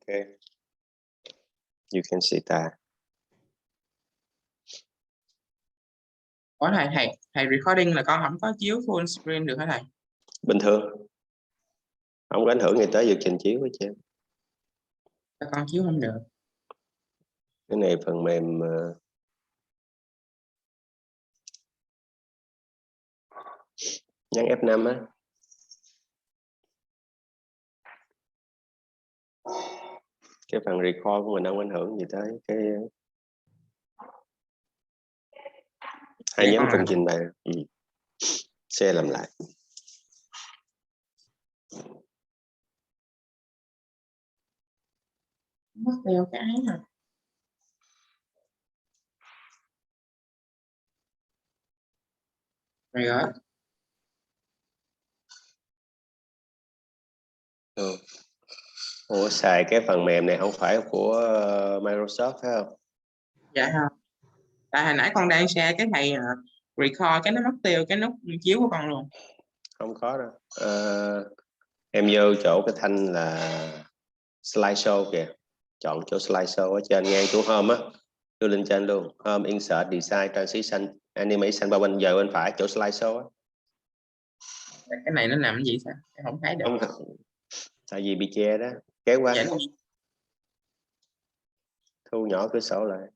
Okay. You can see that. Có thầy recording là con không có chiếu full screen được hả thầy? Bình thường. Không có ảnh hưởng gì tới việc trình chiếu của chị. Con chiếu không được. Cái này phần mềm nhấn F5 á. Cái phần record của mình không ảnh hưởng gì tới cái hai nhóm cùng trình bày. Share làm lại. Mất tiêu cái hả? Rồi. Ủa, xài cái phần mềm này không phải của Microsoft phải không? Dạ không. Tại hồi nãy con đang share cái thầy record cái nó mất tiêu cái nút chiếu của con luôn. Không có đâu. Em vô chỗ cái thanh là slideshow kìa. Chọn chỗ slideshow ở trên ngang chỗ home á. Đưa lên trên luôn. Home, insert, design, transition, animation, bao bên giờ bên phải chỗ slideshow á. Cái này nó nằm gì sao? Em không thấy được. Không, tại vì bị che đó. Kéo qua. Dạ. Thu nhỏ cửa sổ lại.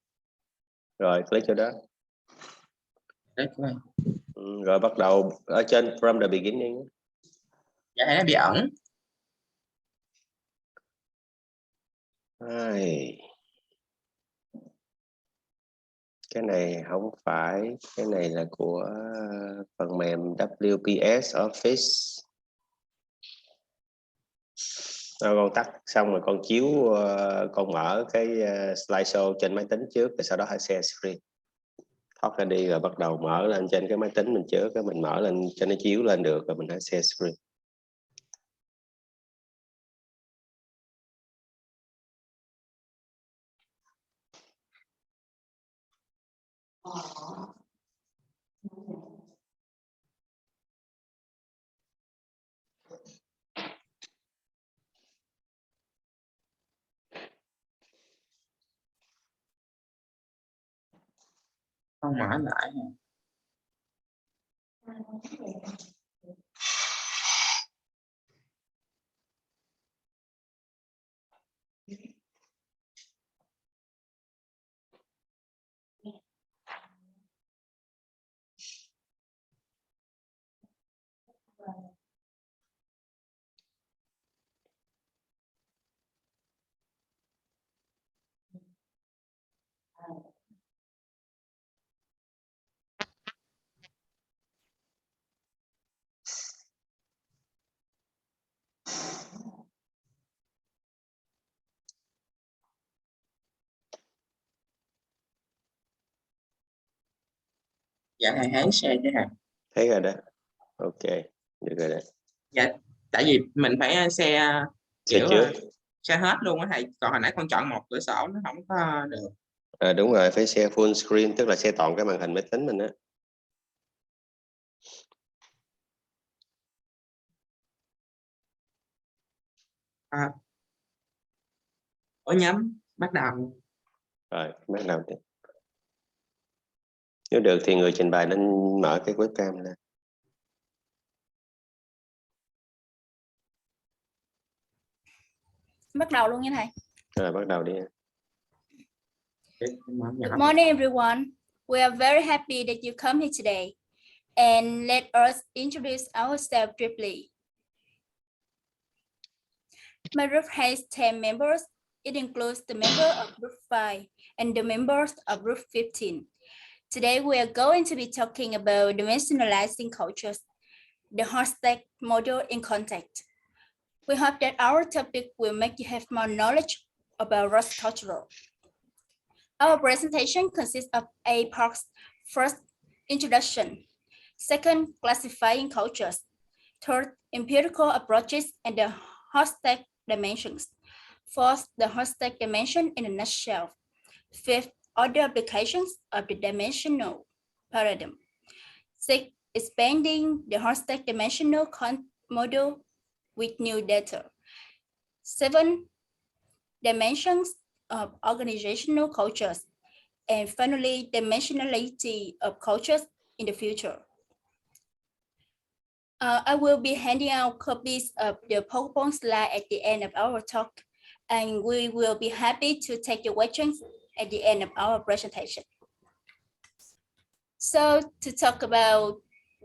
Rồi click chỗ đó. Rồi bắt đầu ở trên from the beginning. Dạ nó bị ẩn. Cái này không phải, cái này là của phần mềm WPS Office. Rồi con tắt xong rồi con chiếu, con mở cái slideshow trên máy tính trước, rồi sau đó hãy share screen. Thoát ra đi rồi bắt đầu mở lên trên cái máy tính mình trước, cái mình mở lên cho nó chiếu lên được rồi mình hãy share screen. Con mở lại. Dạ thầy thấy share chứ hả? Thấy rồi đó. Ok, được rồi đó. Dạ, tại vì mình phải share kiểu trước. share hết luôn á thầy. Còn hồi nãy con chọn một cửa sổ nó không có được. Đúng rồi, phải share full screen, tức là share toàn cái màn hình máy tính mình á. Ủa nhắm, bắt đầu. Rồi, bắt đầu đi. Nếu được thì người trình bày nên mở cái webcam lên. Bắt đầu luôn nha thầy. Rồi bắt đầu đi. Good morning everyone. We are very happy that you come here today. And let us introduce ourselves briefly. My group has 10 members. It includes the member of group 5 and the members of group 15. Today we are going to be talking about dimensionalizing cultures, the Hofstede model in context. We hope that our topic will make you have more knowledge about Rus culture. Our presentation consists of 8 parts. First, introduction. Second, classifying cultures. Third, empirical approaches and the Hofstede dimensions. Fourth, the Hofstede dimension in a nutshell. Fifth, other applications of the dimensional paradigm. Sixth, expanding the Hofstede dimensional model with new data. 7, dimensions of organizational cultures, and finally, dimensionality of cultures in the future. I will be handing out copies of the PowerPoint slide at the end of our talk, and we will be happy to take your questions at the end of our presentation. So to talk about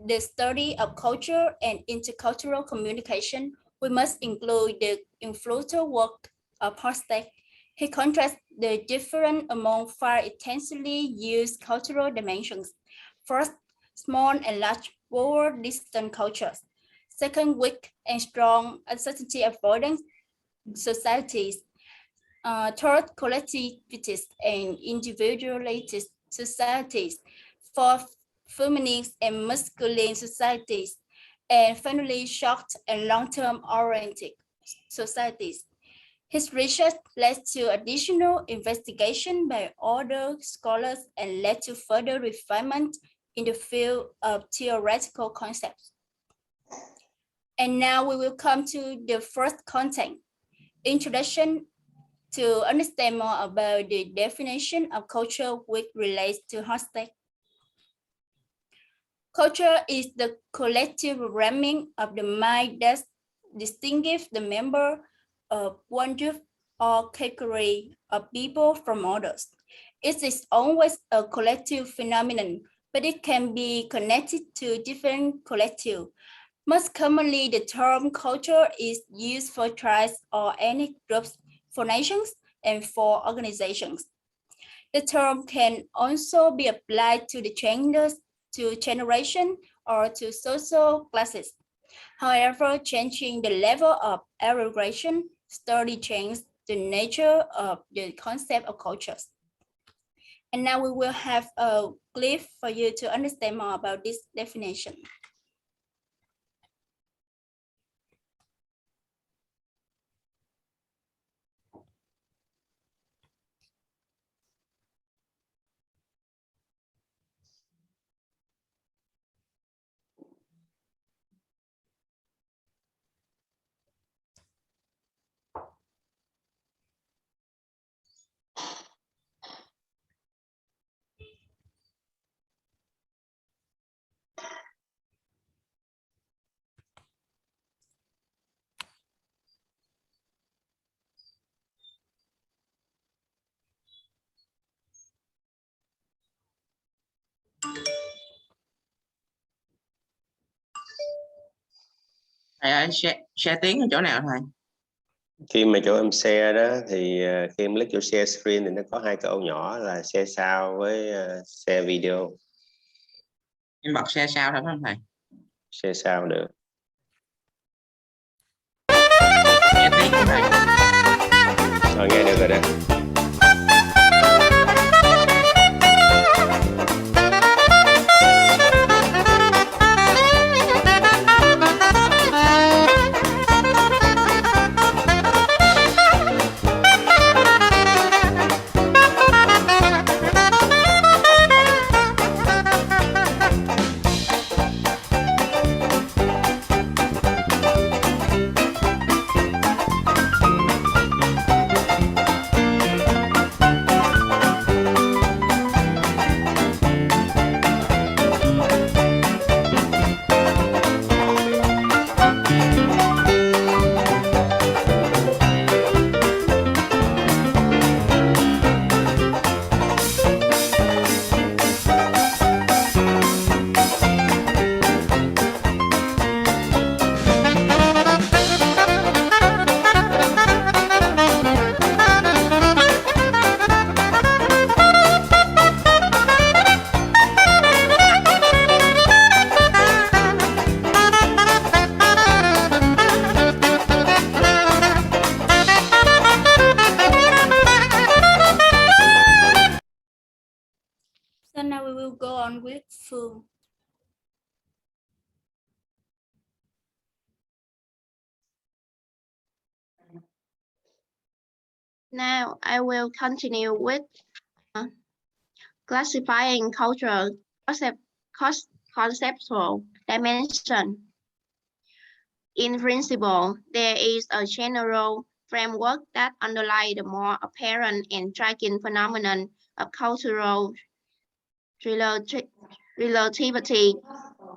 the study of culture and intercultural communication, we must include the influential work of Hofstede. He contrasts the difference among 5 intensely used cultural dimensions. First, small and large forward distant cultures. Second, weak and strong uncertainty avoidance societies. Third, collectivist and individualist societies. Fourth, feminist and masculine societies. And finally, short and long-term oriented societies. His research led to additional investigation by other scholars and led to further refinement in the field of theoretical concepts. And now we will come to the first content, introduction to understand more about the definition of culture which relates to Hofstede. Culture is the collective programming of the mind that distinguishes the member of one group or category of people from others. It is always a collective phenomenon, but it can be connected to different collectives. Most commonly, the term culture is used for tribes or ethnic groups, for nations, and for organizations. The term can also be applied to the genders, to generation, or to social classes. However, changing the level of elaboration study changes the nature of the concept of cultures. And now we will have a clip for you to understand more about this definition. Thầy ơi, share tiếng ở chỗ nào thầy? Khi mà chỗ em share đó thì khi em click vô share screen thì nó có 2 cái ô nhỏ là share sound với share video. Em bật share sao thôi phải không thầy? Share sound được. Nghe tiếng không thầy? Nghe được rồi đó. So now we will go on with Fu. Now I will continue with classifying cultural conceptual dimension. In principle, there is a general framework that underlie the more apparent and striking phenomenon of cultural relativity.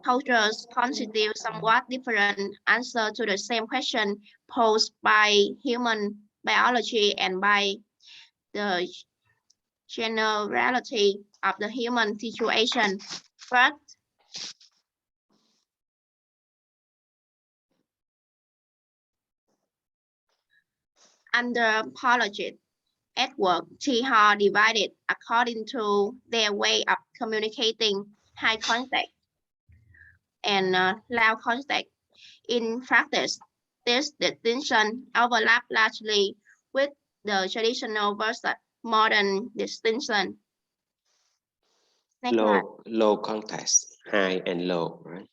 Cultures constitute somewhat different answers to the same question posed by human biology and by the generality of the human situation. First, anthropologists Edward T. Hall divided according to their way of communicating high context and low context. In practice, this distinction overlaps largely with the traditional versus modern distinction. Next slide. Low context, high and low, right?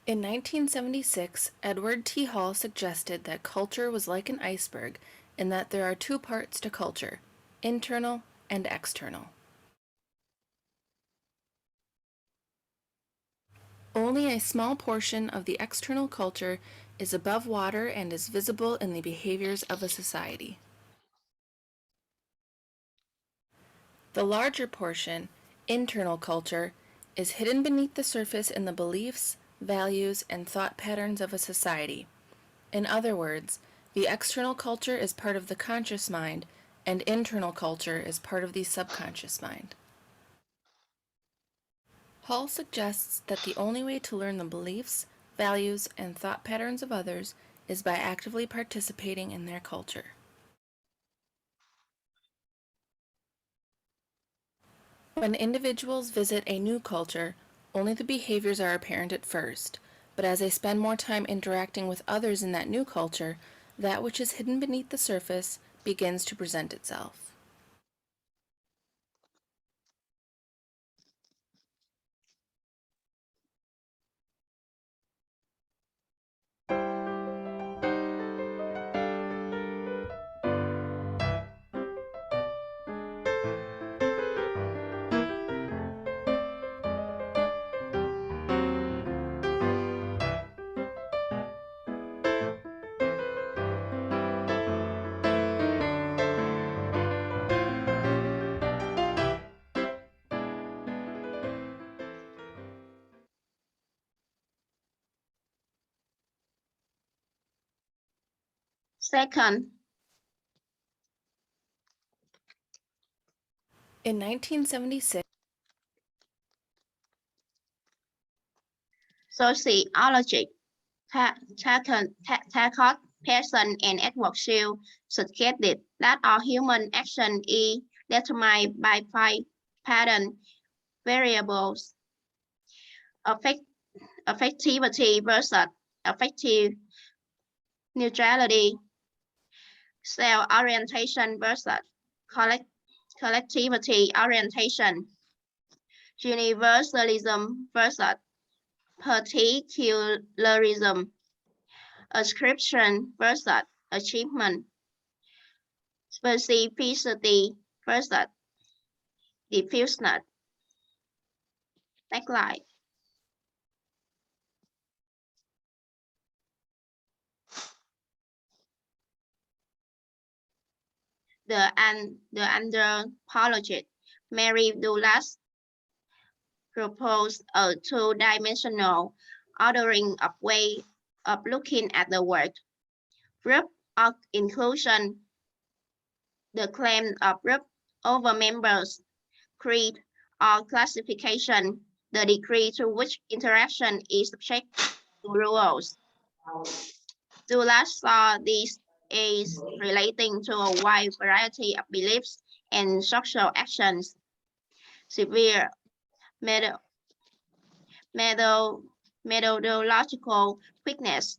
In 1976, Edward T. Hall suggested that culture was like an iceberg and that there are two parts to culture, internal and external. Only a small portion of the external culture is above water and is visible in the behaviors of a society. The larger portion, internal culture, is hidden beneath the surface in the beliefs, values, and thought patterns of a society. In other words, the external culture is part of the conscious mind, and internal culture is part of the subconscious mind. Hall suggests that the only way to learn the beliefs, values, and thought patterns of others is by actively participating in their culture. When individuals visit a new culture, only the behaviors are apparent at first, but as they spend more time interacting with others in that new culture, that which is hidden beneath the surface begins to present itself. Second, In 1976, sociologist Talcott Pearson and Edward Shield suggested that all human action is determined by five pattern variables: affectivity versus affective neutrality, self-orientation versus collectivity orientation, universalism versus particularism, ascription versus achievement, specificity versus diffuseness. Next slide. The anthropologist Mary Douglas proposed a two-dimensional ordering of way of looking at the world. Group of inclusion, the claim of group over members, creed, or classification, the degree to which interaction is subject to rules. Douglas saw this as relating to a wide variety of beliefs and social actions. Severe methodological weakness,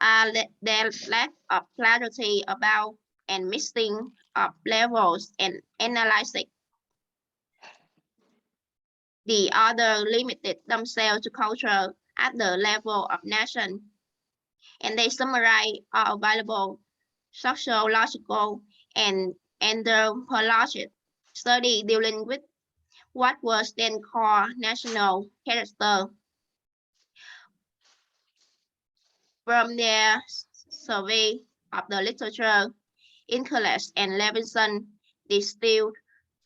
their lack of clarity about and mixing of levels and analysis. The other limited themselves to culture at the level of nation, and they summarize all available sociological and anthropological study dealing with what was then called national character. From their survey of the literature, Inkeles and Levinson distilled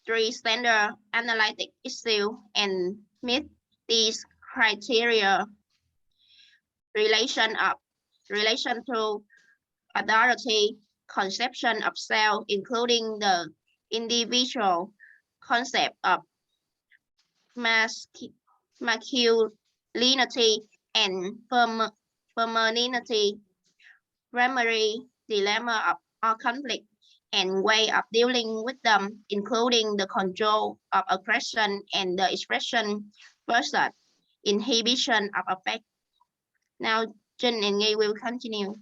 3 standard analytic issues and meet these criteria: relation to authority, conception of self, including the individual, concept of masculinity and femininity, primary dilemma or conflict, and way of dealing with them, including the control of aggression and the expression versus inhibition of affect. Now, Jin and Nghi will continue.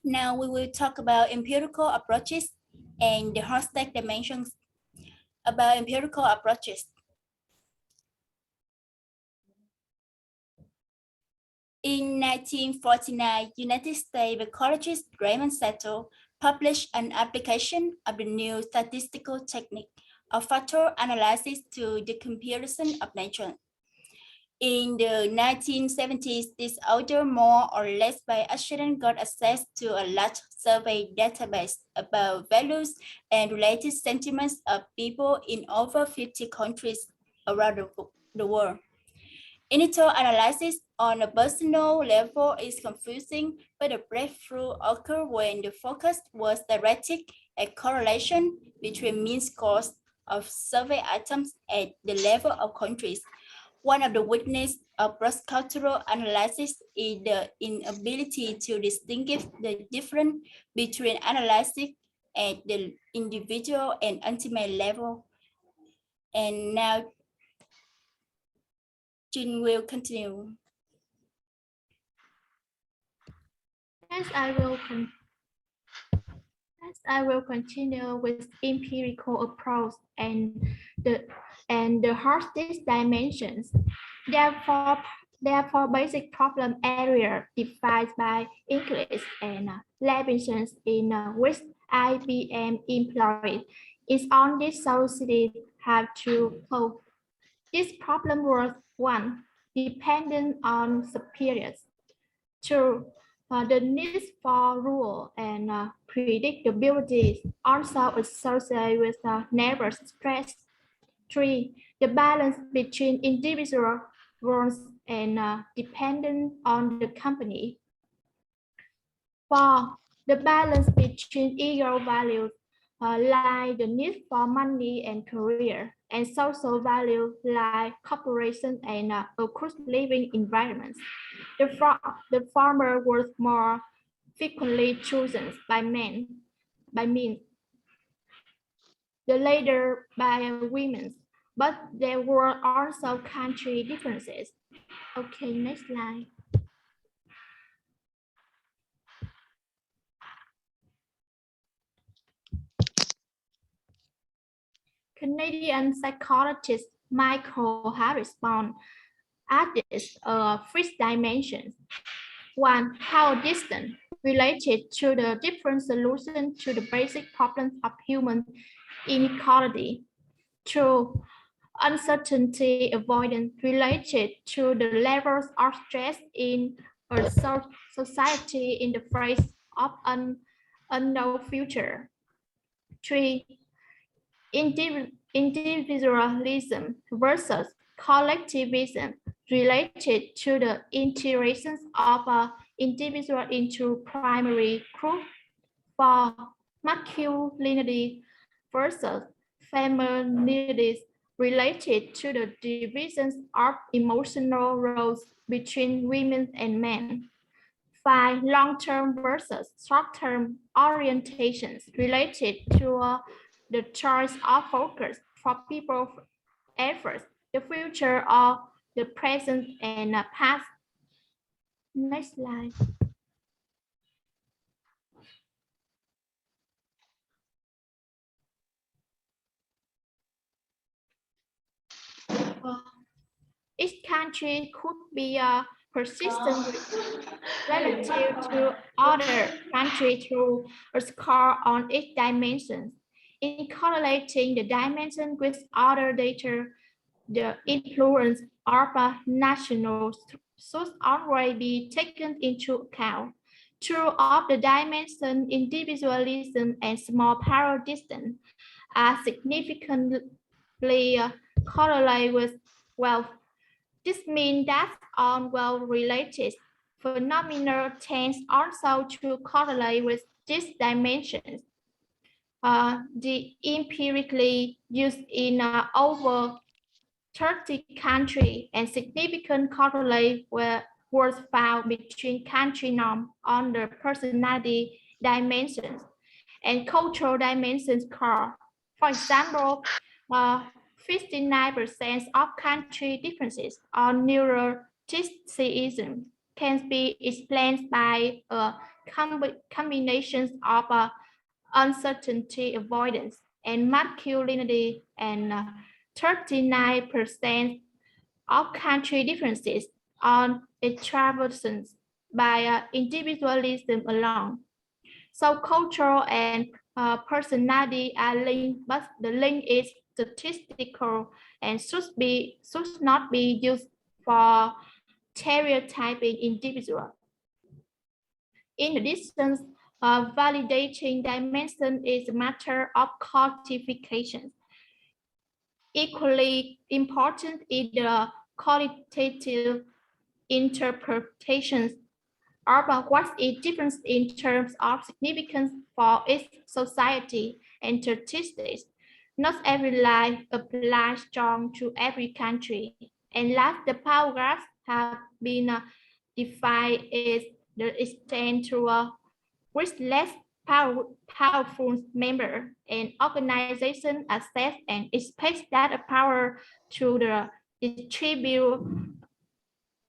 Now we will talk about empirical approaches and the Hofstede dimensions. About empirical approaches. In 1949, United States ecologist Raymond Settle published an application of the new statistical technique of factor analysis to the comparison of nature. In the 1970s, this author more or less by accident got access to a large survey database about values and related sentiments of people in over 50 countries around the world. Initial analysis on a personal level is confusing, but a breakthrough occurred when the focus was directed at correlation between mean scores of survey items at the level of countries. One of the weaknesses of cross-cultural analysis is the inability to distinguish the difference between analysis at the individual and ultimate level. And now, Jin will continue. As I will continue with empirical approach and the Hofstede dimensions. Therefore, basic problem area defined by Inkeles and Levinson in which IBM employed is on this society have to solve. This problem was 1, dependent on superiors. 2, the need for rule and predictability also associated with nervous stress. 3, the balance between individual roles and dependent on the company. 4, the balance between ego values like the need for money and career, and social values like cooperation and a good living environments. The former was more frequently chosen by men, the latter by women, but there were also country differences. Okay, next slide. Canadian psychologist Michael Harris-Bond added 3 dimensions. 1, how distant related to the different solutions to the basic problems of human inequality. 2, uncertainty avoidance related to the levels of stress in a society in the face of an unknown future. 3, individualism versus collectivism related to the integrations of an individual into primary group. 4, masculinity versus femininity related to the divisions of emotional roles between women and men. 5, long-term versus short-term orientations related to the choice of focus for people's efforts, the future or the present and past. Next slide. Each country could be persistent relative to other countries through a score on each dimension. In correlating the dimension with other data, the influence of national should always be taken into account. Two of the dimensions, individualism and small power distance, are significantly correlated with wealth. This means that all well-related phenomena tends also to correlate with these dimensions. The empirically used in over 30 countries and significant correlate was found between country norms on the personality dimensions and cultural dimensions core. For example, 59% of country differences on neuroticism can be explained by a combination of uncertainty avoidance and masculinity, and 39% of country differences on extravagance by individualism alone. So cultural and personality are linked, but the link is statistical and should not be used for stereotyping individuals. In addition, validating dimension is a matter of quantification. Equally important is the qualitative interpretations of what is different in terms of significance for its society and statistics. Not every life applies strong to every country, and last the paragraphs have been defined as the extent to which less powerful member and organization access and expect that power to the distribute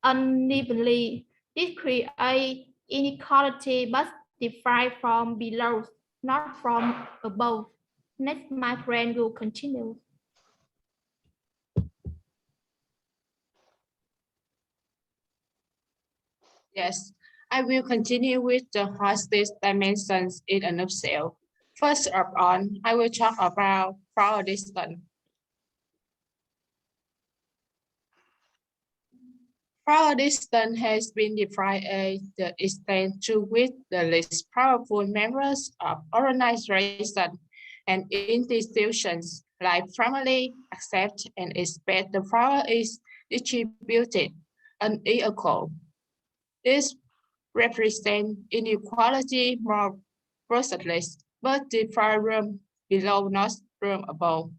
unevenly. This creates inequality but derived from below, not from above. Next, my friend will continue. Yes, I will continue with the hostage dimensions in a nutshell. First of all, I will talk about power distance. Power distance has been defined as the extent to which the least powerful members of organizations and institutions like family accept and expect the power is distributed unequal. This represents inequality more broadly, but the room below, not room above.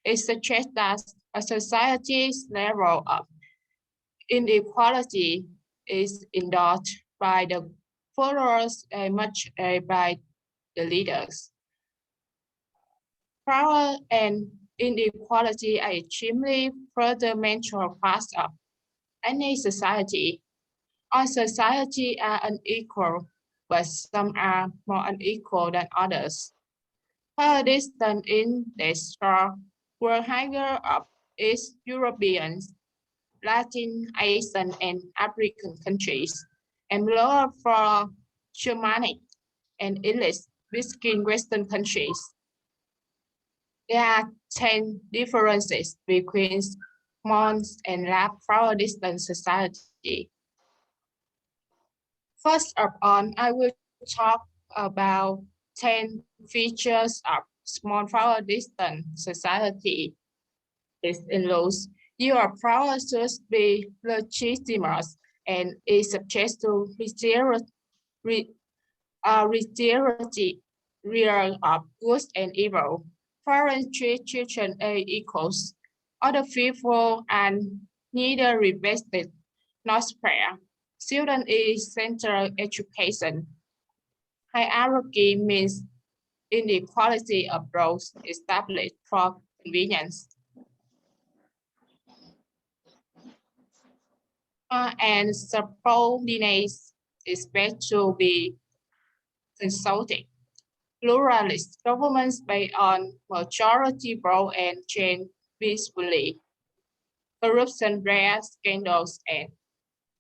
It suggests that a society's level of inequality is endorsed by the followers and much by the leaders. Power and inequality are extremely fundamental parts of any society. All societies are unequal, but some are more unequal than others. Power distance in the strong were higher of East Europeans, Latin, Asian, and African countries, and lower for Germanic and English-speaking Western countries. There are 10 differences between small and large power distance society. First of all, I will talk about 10 features of small power distance society. It includes your power should be legitimate and is subject to real of good and evil. Foreign treatment equals. Other people and neither respected nor fair. Student is central education. Hierarchy means inequality of roles established for convenience. And subordinates expect to be consulted. Pluralist governments based on majority rule and change peacefully. Corruption, rare scandals, and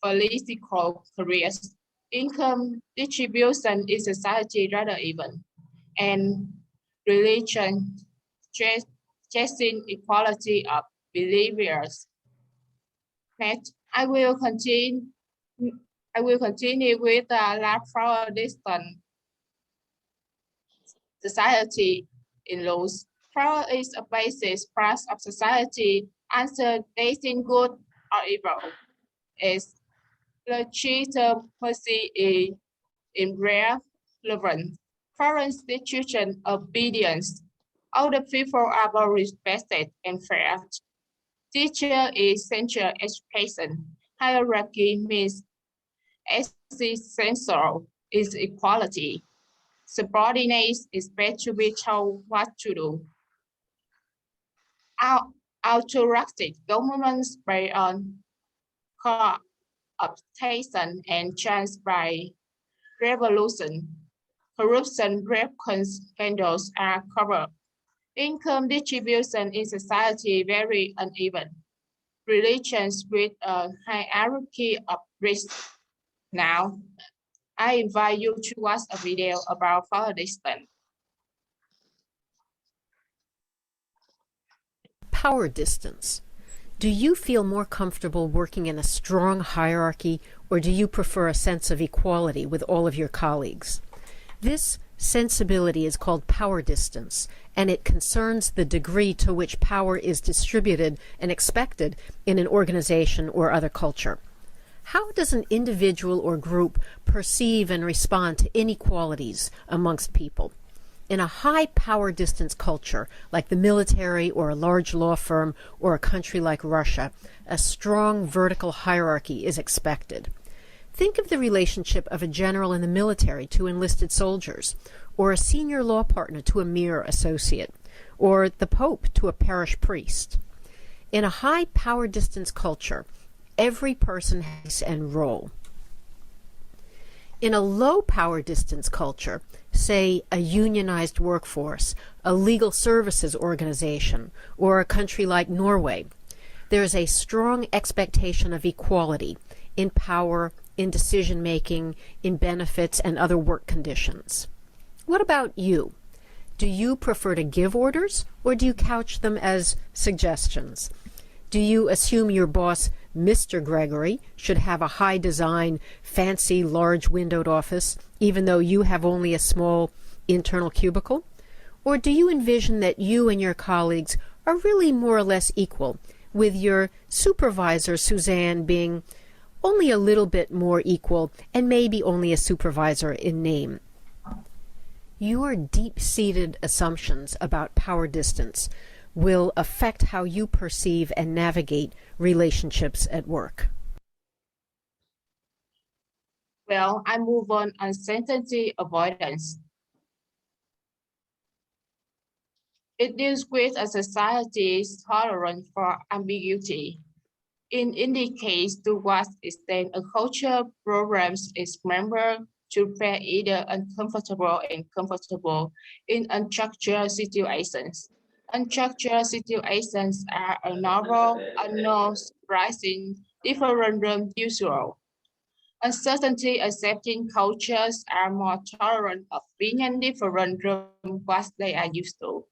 political careers. Income distribution in society rather even. And religion, stressing equality of behaviors. Next, I will continue with the lab flower distance society in laws. Flower is a basis part of society, answer dating good or evil. Is legitimacy in rare relevant. Foreign institution obedience. All the people are well respected and fair. Teacher is central education. Hierarchy means essential is equality. Subordinates expect to be told what to do. Autocratic governments based on cooptation and chance by revolution. Corruption scandals are covered. Income distribution in society very uneven. Religions with a hierarchy of risk. Now, I invite you to watch a video about far distance. Power distance. Do you feel more comfortable working in a strong hierarchy, or do you prefer a sense of equality with all of your colleagues? This sensibility is called power distance, and it concerns the degree to which power is distributed and expected in an organization or other culture. How does an individual or group perceive and respond to inequalities amongst people? In a high power distance culture, like the military or a large law firm or a country like Russia, a strong vertical hierarchy is expected. Think of the relationship of a general in the military to enlisted soldiers, or a senior law partner to a mere associate, or the Pope to a parish priest. In a high power distance culture, every person has a role. In a low power distance culture, say a unionized workforce, a legal services organization, or a country like Norway, there is a strong expectation of equality in power, in decision-making, in benefits, and other work conditions. What about you? Do you prefer to give orders, or do you couch them as suggestions? Do you assume your boss, Mr. Gregory, should have a high design, fancy, large windowed office, even though you have only a small internal cubicle? Or do you envision that you and your colleagues are really more or less equal, with your supervisor, Suzanne, being only a little bit more equal and maybe only a supervisor in name? Your deep-seated assumptions about power distance will affect how you perceive and navigate relationships at work. Well, I move on uncertainty avoidance. It deals with a society's tolerance for ambiguity. It indicates to what extent a culture programs its members to feel either uncomfortable and comfortable in unstructured situations. Unstructured situations are a novel, unknown, surprising, different than usual. Uncertainty accepting cultures are more tolerant of being different from what they are used to.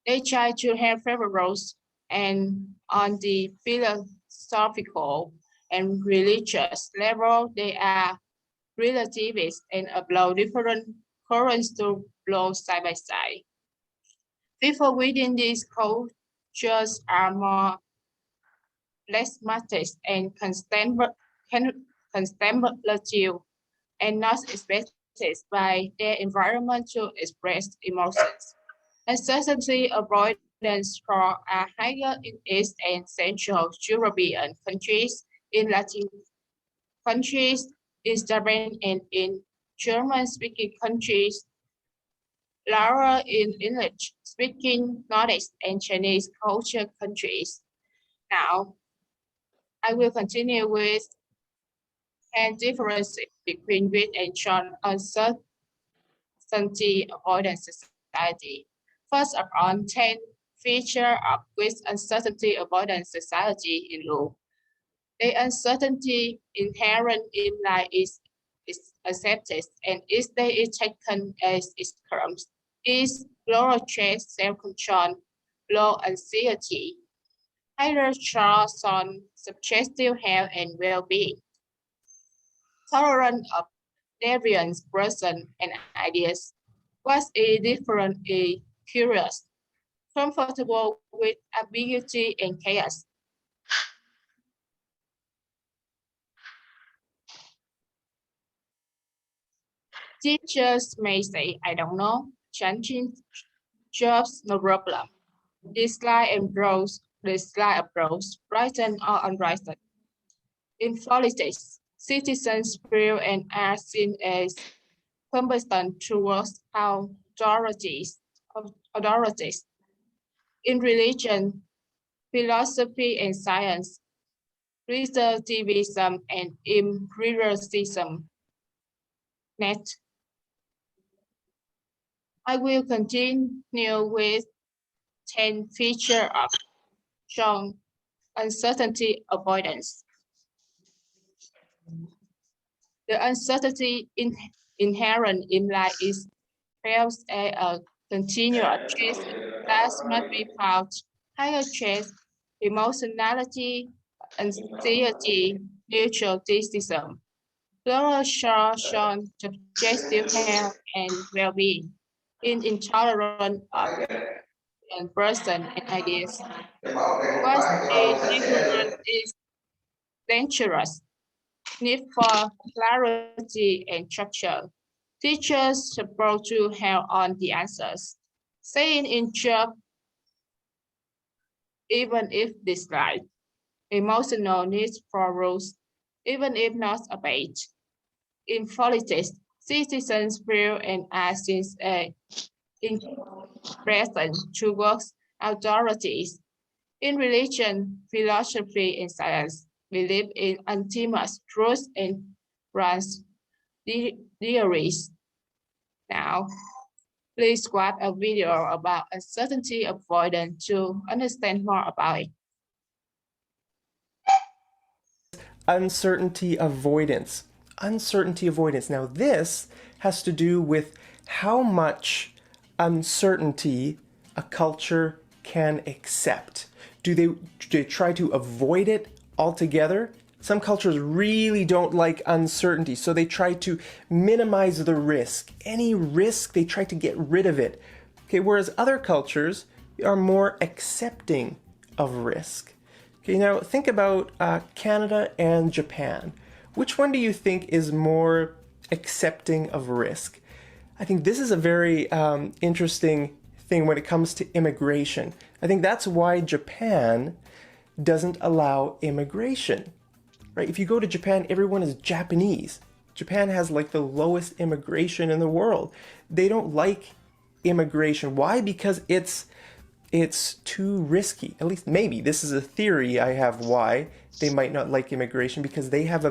They try to have roles, and on the philosophical and religious level, they are relativist and allow different currents to flow side by side. People within these cultures are more phlegmatic and contemplative and not expected by their environment to express emotions. Uncertainty avoidance for a higher in East and Central European countries, in Latin countries, in Japan and in German-speaking countries, lower in English-speaking Nordic and Chinese culture countries. Now, I will continue with 10 differences between with and short uncertainty avoidance society. First of all, 10 features of with uncertainty avoidance society in law. The uncertainty inherent in life is accepted and each day is taken as it comes. Is low stress, self-control, low anxiety. higher charts on subjective health and well-being, tolerance of various persons and ideas, was different, curious, comfortable with ambiguity and chaos. Teachers may say, I don't know, changing jobs, no problem. Dislike approach, written or unwritten. In politics, citizens feel and are seen as competent towards authorities. In religion, philosophy and science, relativism and empiricism. Next, I will continue with 10 features of strong uncertainty avoidance. The uncertainty inherent in life is felt as a continuous stress that must be fought. Higher stress, emotionality, anxiety, neutral decision, lower short subjective health and well-being, in intolerance of and person and ideas. What's different is dangerous. Need for clarity and structure. Teachers supposed to have on the answers. Saying in job, even if disliked. Emotional needs for rules, even if not obeyed. In politics, citizens feel and are seen in present towards authorities. In religion, philosophy, and science, believe in ultimate truth and runs theories. Now, please watch a video about uncertainty avoidance to understand more about it. Uncertainty avoidance. Uncertainty avoidance. Now, this has to do with how much uncertainty a culture can accept. Do they try to avoid it altogether? Some cultures really don't like uncertainty, so they try to minimize the risk. Any risk, they try to get rid of it. Okay, whereas other cultures are more accepting of risk. Okay, now think about Canada and Japan. Which one do you think is more accepting of risk? I think this is a very interesting thing when it comes to immigration. I think that's why Japan doesn't allow immigration. Right? If you go to Japan, everyone is Japanese. Japan has like the lowest immigration in the world. They don't like immigration. Why? Because it's too risky. At least maybe this is a theory I have why they might not like immigration, because they have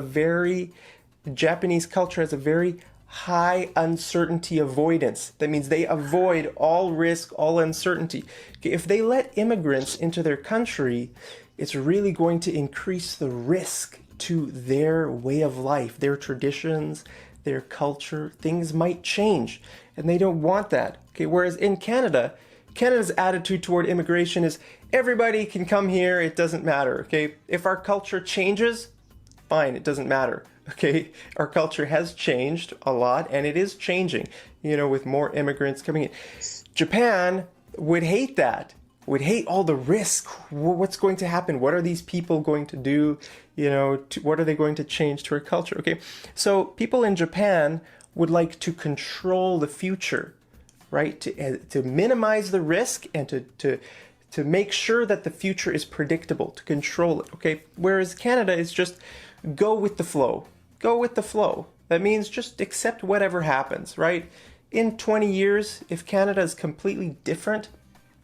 Japanese culture has a very high uncertainty avoidance. That means they avoid all risk, all uncertainty. Okay, if they let immigrants into their country, it's really going to increase the risk to their way of life, their traditions, their culture. Things might change, and they don't want that. Okay, whereas in Canada's attitude toward immigration is everybody can come here, it doesn't matter. Okay, if our culture changes, fine, it doesn't matter. Okay, our culture has changed a lot, and it is changing, with more immigrants coming in. Japan would hate that, would hate all the risk. What's going to happen? What are these people going to do? What are they going to change to our culture? Okay, so people in Japan would like to control the future, right? To minimize the risk and to make sure that the future is predictable, to control it, okay? Whereas Canada is just go with the flow. Go with the flow. That means just accept whatever happens, right? In 20 years, if Canada is completely different,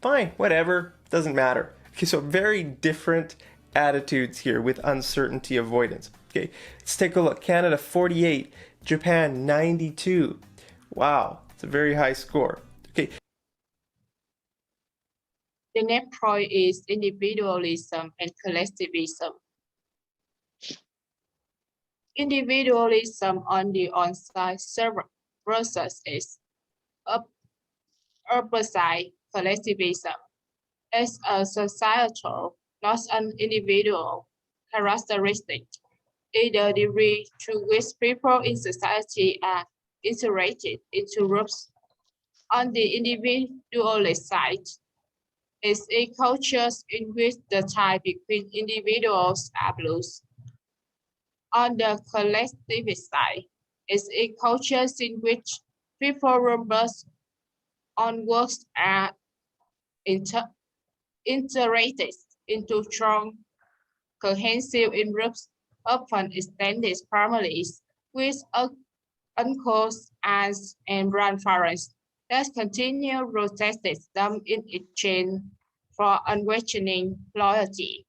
fine, whatever, doesn't matter. Okay, so very different attitudes here with uncertainty avoidance. Okay, let's take a look. Canada 48, Japan 92. Wow, it's a very high score. Okay. The next point is individualism and collectivism. Individualism on the on-site process is opposite collectivism. As a societal not an individual characteristic, either degree to which people in society are integrated into groups. On the individualist side, is a culture in which the tie between individuals are loose. On the collectivist side, is a culture in which people members on works are integrated into strong, cohesive in groups, often extended families with uncles, aunts, and grandfathers that continue protesting them in exchange for unquestioning loyalty.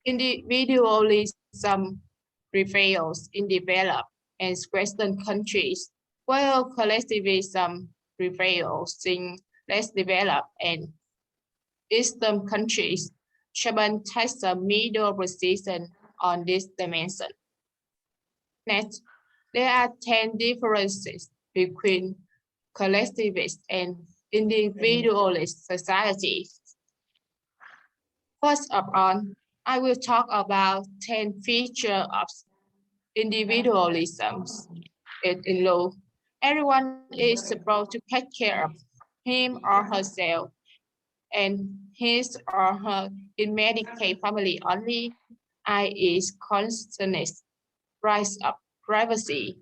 Individualism prevails in developed and Western countries, while collectivism prevails in less developed and Eastern countries. Shaban takes a middle position on this dimension. Next, there are 10 differences between collectivist and individualist societies. First of all, I will talk about 10 features of individualism. It includes everyone is supposed to take care of him or herself and his or her immediate family only. I is consciousness, rights of privacy,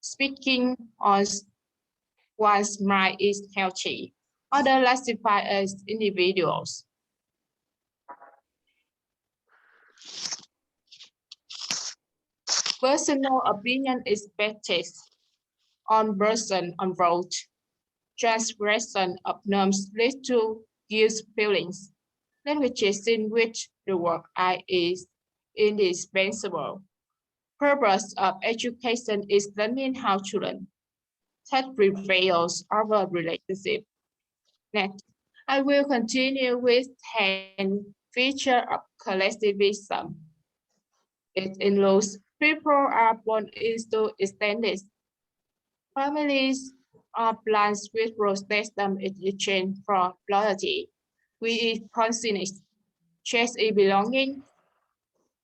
speaking on one's mind is healthy. Others classify as individuals. Personal opinion is based on person on vote. Transgression of norms leads to guilt feelings. Languages in which the word I is indispensable. Purpose of education is learning how to learn. That prevails over relationship. Next, I will continue with 10 features of collectivism. It includes people are born into extended families are plans with protect them in exchange for loyalty. We consciousness, chase a belonging.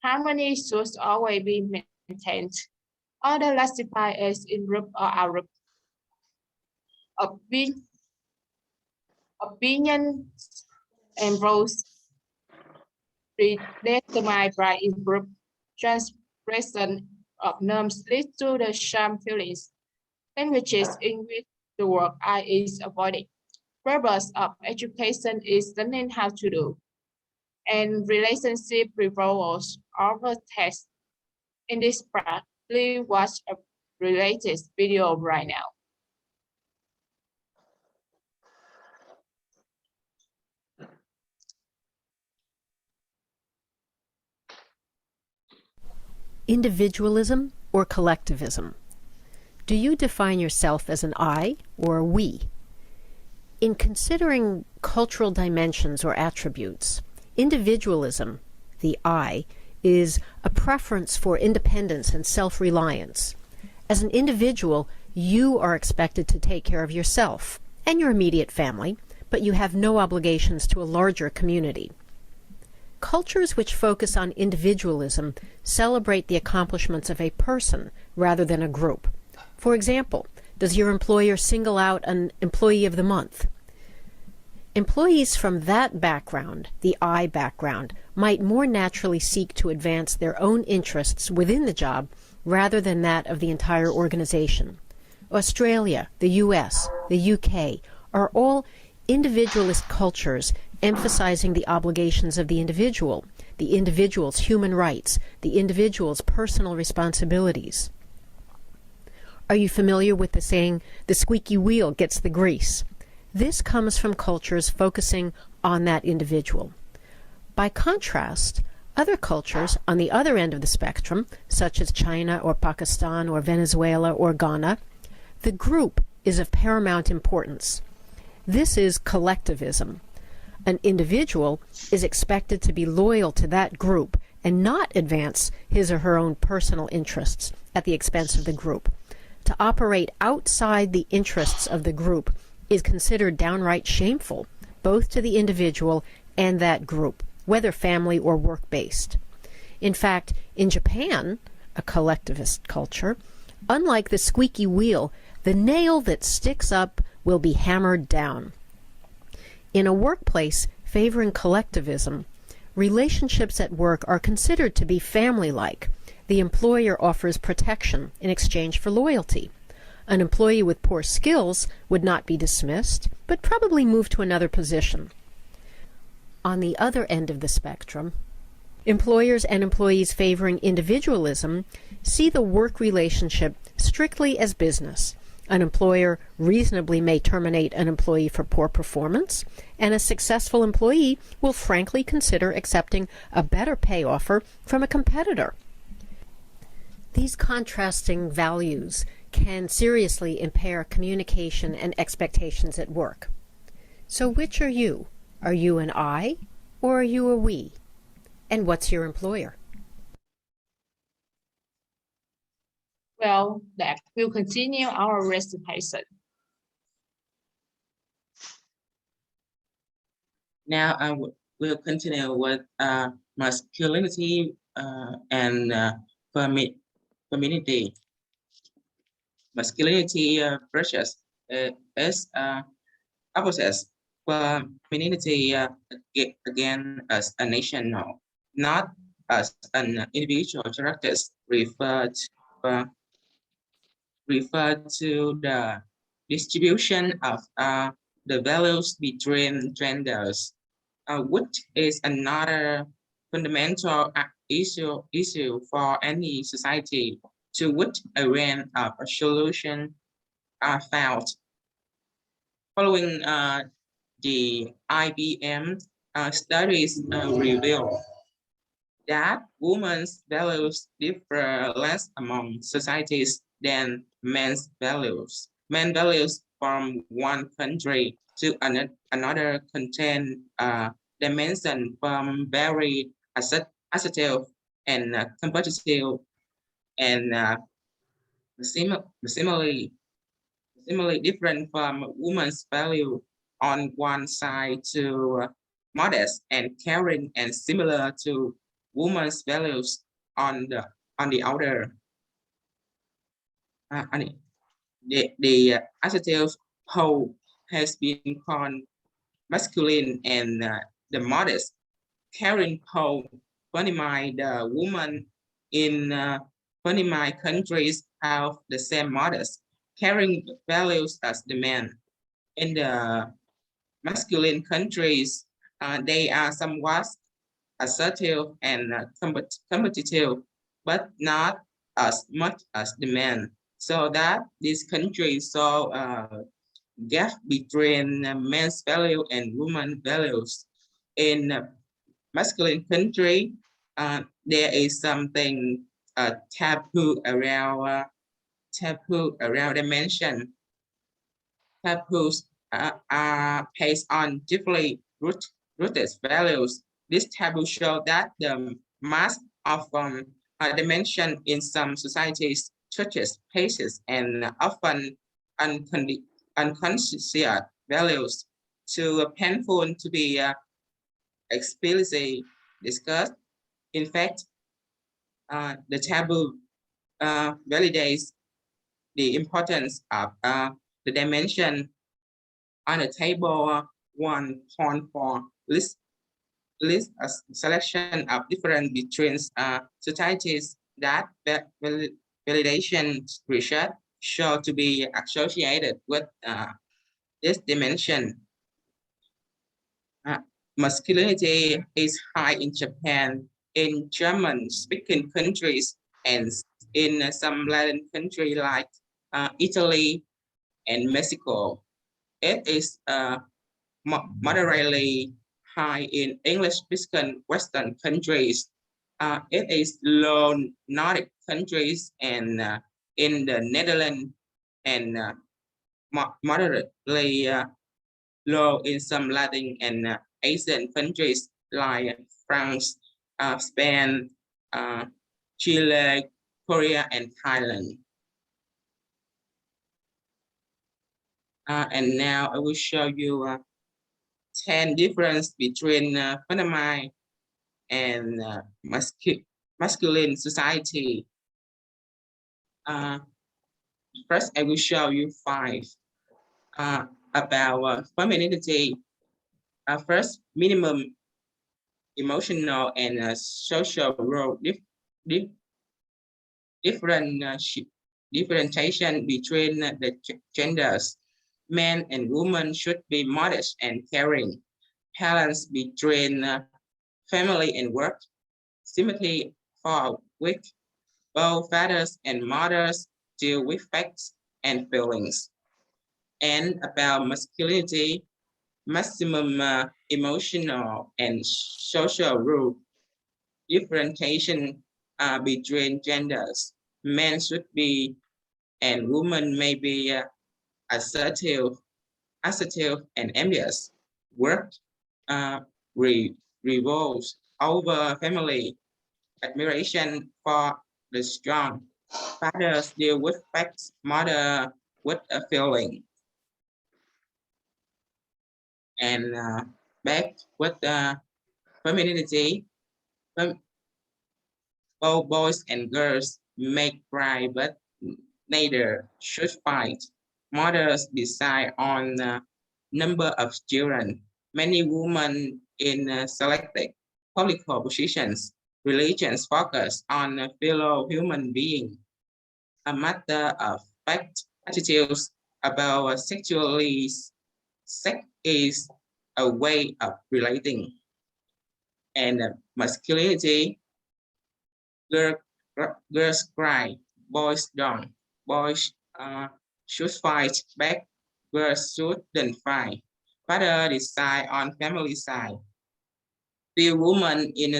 Harmony should always be maintained. Other classified as in group or out group. Opinions and roles predetermined by in group. Transgression of norms leads to the shame feelings. Languages in which the word I is avoided. Purpose of education is learning how to do. And relationship prevails over text. In this part, please watch a related video right now. Individualism or collectivism? Do you define yourself as an I or a we? In considering cultural dimensions or attributes, individualism, the I, is a preference for independence and self-reliance. As an individual, you are expected to take care of yourself and your immediate family, but you have no obligations to a larger community. Cultures which focus on individualism celebrate the accomplishments of a person rather than a group. For example, does your employer single out an employee of the month? Employees from that background, the I background, might more naturally seek to advance their own interests within the job rather than that of the entire organization. Australia, the US, the UK are all individualist cultures emphasizing the obligations of the individual's human rights, the individual's personal responsibilities. Are you familiar with the saying, the squeaky wheel gets the grease? This comes from cultures focusing on that individual. By contrast, other cultures on the other end of the spectrum, such as China or Pakistan or Venezuela or Ghana, the group is of paramount importance. This is collectivism. An individual is expected to be loyal to that group and not advance his or her own personal interests at the expense of the group. To operate outside the interests of the group is considered downright shameful both to the individual and that group, whether family or work-based. In fact, in Japan, a collectivist culture, unlike the squeaky wheel, the nail that sticks up will be hammered down. In a workplace favoring collectivism, relationships at work are considered to be family-like. The employer offers protection in exchange for loyalty. An employee with poor skills would not be dismissed, but probably move to another position. On the other end of the spectrum, employers and employees favoring individualism see the work relationship strictly as business. An employer reasonably may terminate an employee for poor performance, and a successful employee will frankly consider accepting a better pay offer from a competitor. These contrasting values can seriously impair communication and expectations at work. So which are you? Are you an I or are you a we? And what's your employer? Well, that will continue our recitation. Now I will continue with masculinity and femininity. Masculinity versus is opposites. Femininity again as a national, not as an individual characters, refer to the distribution of the values between genders, which is another fundamental issue for any society, to which a range of solutions are found. Following the IBM studies reveal that women's values differ less among societies than men's values. Men values from one country to another contain dimension from very assertive and competitive and similarly different from women's value on one side to modest and caring, and similar to women's values on the other. The assertive pole has been called masculine, and the modest caring pole, feminine. The woman in feminine countries have the same modest caring values as the men. In the masculine countries, they are somewhat assertive and competitive, but not as much as the men. So that this country saw a gap between men's value and women's values. In masculine country, there is something taboo around dimension. Taboos are based on deeply rooted values. This taboo shows that the mass of dimension in some societies, churches, places, and often unconscious values too painful to be explicitly discussed. In fact, the taboo validates the importance of the dimension. On the table 1.4 list a selection of different between societies that validation research show to be associated with this dimension. Masculinity is high in Japan, in German-speaking countries, and in some Latin countries like Italy and Mexico. It is moderately high in English-speaking Western countries. It is low in Nordic countries and in the Netherlands, and moderately low in some Latin and Asian countries like France, Spain, Chile, Korea, and Thailand. And now I will show you 10 differences between feminine and masculine society. First, I will show you 5 about femininity. First, minimum emotional and social role differentiation between the genders. Men and women should be modest and caring. Balance between family and work. Sympathy for weak. Both fathers and mothers deal with facts and feelings. And about masculinity, maximum emotional and social rule differentiation between genders. Men should be and women may be assertive and ambitious. Work revolves over family. Admiration for the strong. Fathers deal with facts, mother with a feeling. And back with femininity, both boys and girls make pride, but neither should fight. Mothers decide on the number of children. Many women in selected political positions. Religions focus on a fellow human being. A matter of fact, attitudes about sex is a way of relating. And masculinity, girls cry, boys don't. Boys should fight back, girls shouldn't fight. Father decide on family side. Few women in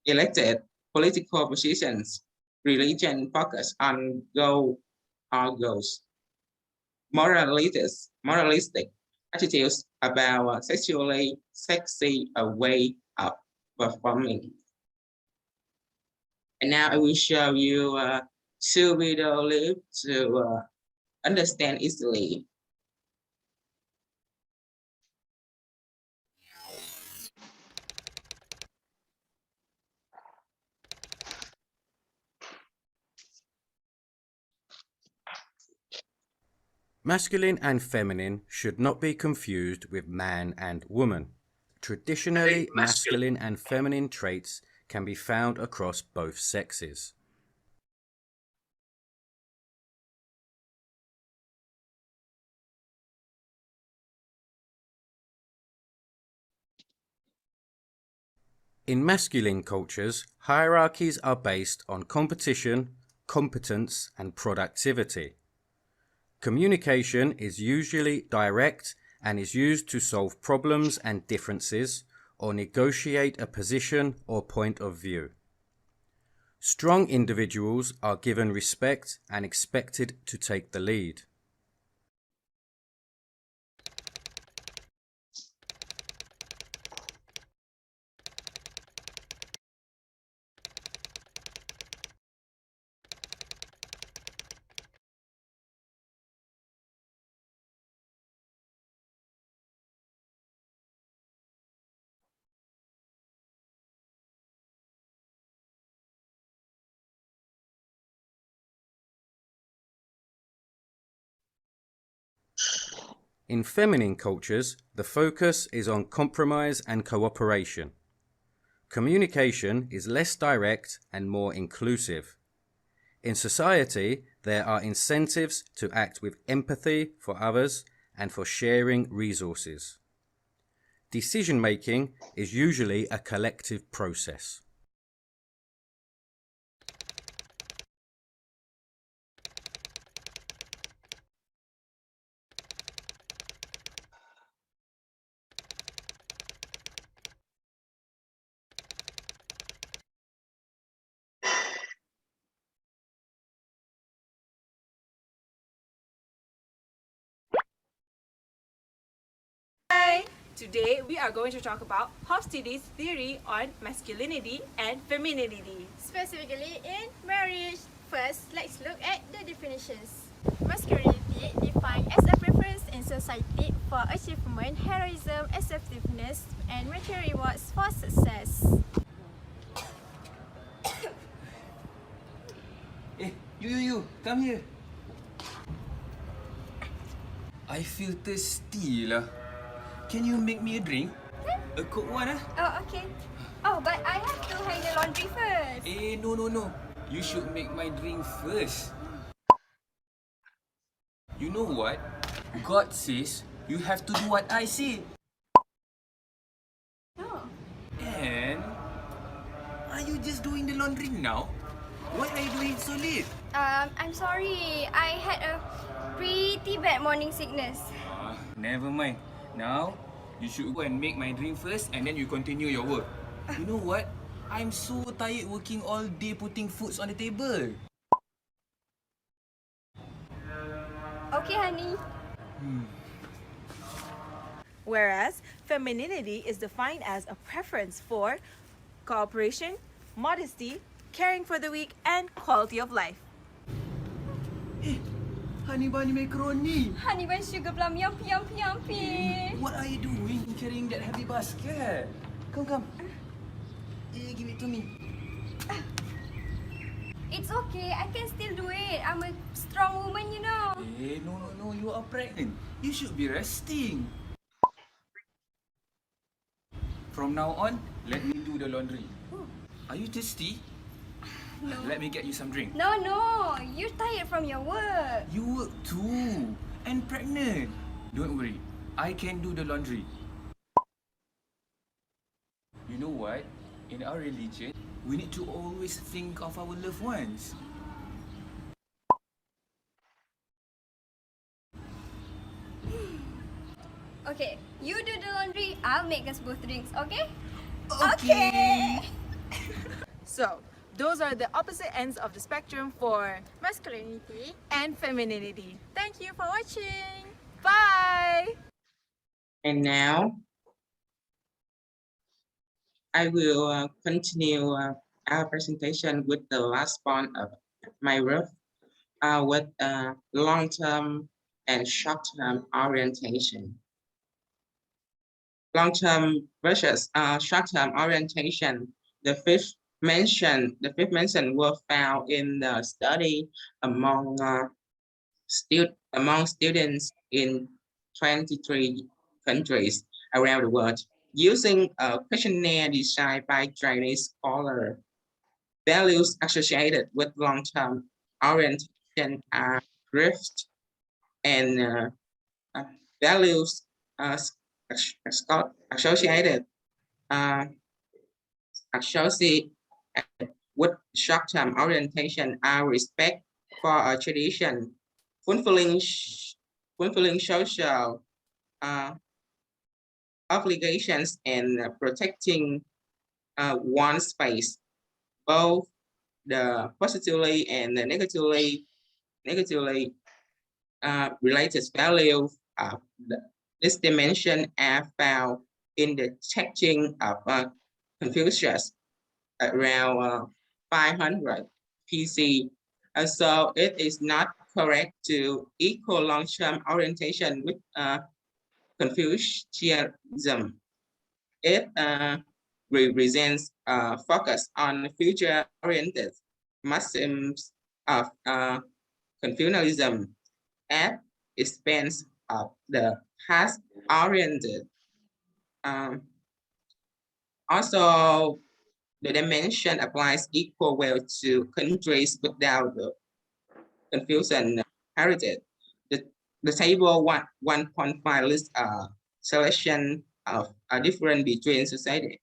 elected political positions. Religion focus on goals. Moralistic attitudes about sexually sexy a way of performing. And now I will show you 2 video clips to understand easily. Masculine and feminine should not be confused with man and woman. Traditionally, masculine and feminine traits can be found across both sexes. In masculine cultures, hierarchies are based on competition, competence, and productivity. Communication is usually direct and is used to solve problems and differences or negotiate a position or point of view. Strong individuals are given respect and expected to take the lead. In feminine cultures, the focus is on compromise and cooperation. Communication is less direct and more inclusive. In society, there are incentives to act with empathy for others and for sharing resources. Decision-making is usually a collective process. Today, we are going to talk about Hofstede's theory on masculinity and femininity. Specifically in marriage. First, let's look at the definitions. Masculinity personality defined as a preference in society for achievement, heroism, assertiveness, and material rewards for success. You, come here. I feel thirsty lah. Can you make me a drink? A cold one ah? Oh, okay. Oh, but I have to hang the laundry first. No. You should make my drink first. You know what? God says you have to do what I say. Oh. And are you just doing the laundry now? Why are you doing it so late? I'm sorry. I had a pretty bad morning sickness. Never mind. Now, you should go and make my drink first and then you continue your work. You know what? I'm so tired working all day putting foods on the table. Okay, honey. Whereas femininity is defined as a preference for cooperation, modesty, caring for the weak, and quality of life. Honey bunny macaroni. Honey bun sugar plum, yumpy. What are you doing carrying that heavy basket? Come. Give it to me. It's okay. I can still do it. I'm a strong woman, you know. No. You are pregnant. You should be resting. From now on, let me do the laundry. Are you thirsty? No. Let me get you some drink. No. You're tired from your work. You work too. And pregnant. Don't worry. I can do the laundry. You know what? In our religion, we need to always think of our loved ones. Okay, you do the laundry. I'll make us both drinks, okay? Okay. So, those are the opposite ends of the spectrum for masculinity and femininity. Thank you for watching. Bye! And now, I will continue our presentation with the last part of my work with long-term and short-term orientation. Long-term versus short-term orientation. The fifth mentioned were found in the study among students in 23 countries around the world. Using a questionnaire designed by Chinese scholar, values associated with long-term orientation are grouped, and values associated with short-term orientation are respect for a tradition, fulfilling social obligations, and protecting one's space. Both the positively and the negatively related values of this dimension are found in the teaching of Confucius around 500 BC. So it is not correct to equal long-term orientation with Confucianism. It represents focus on future-oriented maxims of Confucianism at expense of the past-oriented. Also, the dimension applies equal well to countries without the Confucian heritage. The table 1.5 lists a selection of a difference between society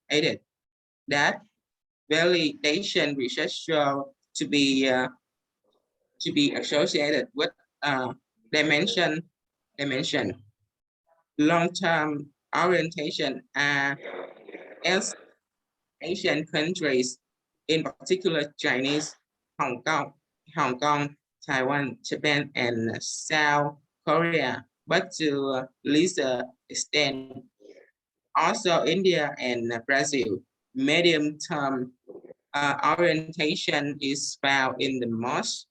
that validation research show to be associated with dimension. Long-term orientation as Asian countries, in particular Chinese, Hong Kong, Taiwan, Japan, and South Korea, but to a lesser extent, also India and Brazil. Medium-term orientation is found in the most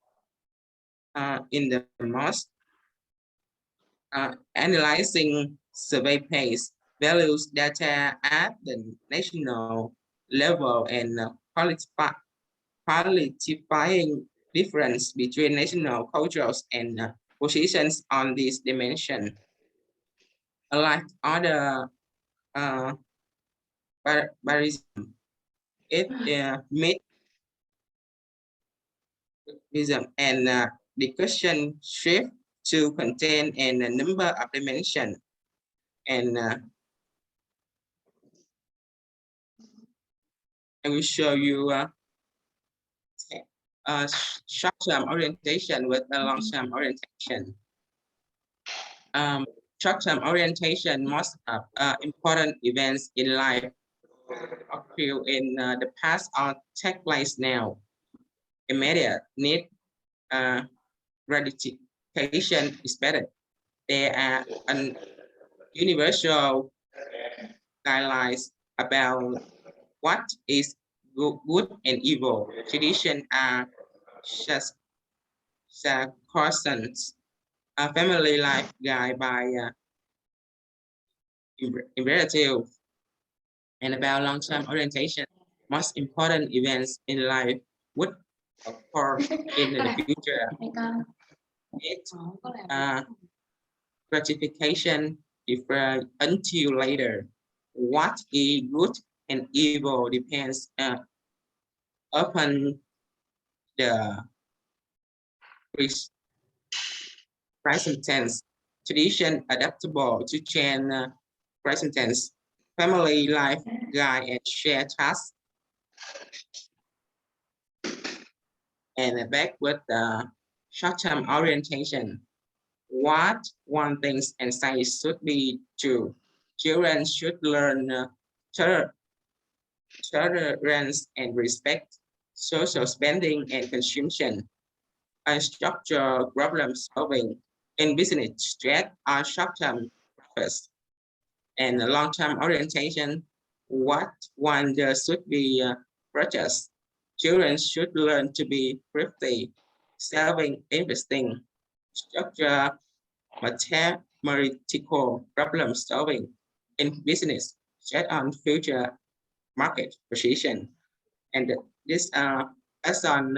analyzing survey-based values data at the national level and qualifying difference between national cultures and positions on this dimension. Unlike other barbarism, it made and the question shift to contain and a number of dimensions. And I will show you short-term orientation with a long-term orientation. Short-term orientation most of important events in life occur in the past or take place now. Immediate need gratification is better. There are universal guidelines about what is good and evil. Traditions are just croissants. A family life guide by imperative. And about long-term orientation, most important events in life would occur in the future. Gratification differ until later. What is good and evil depends upon the present tense. Tradition adaptable to change present tense. Family life guide and share tasks. And back with the short-term orientation. What one thinks and says should be true. Children should learn tolerance and respect, social spending and consumption, and structural problem solving. In business, stress are short-term purpose. And long-term orientation, what one does should be purchased. Children should learn to be thrifty, saving, investing, structure, mathematical problem solving. In business, set on future market position. And this as on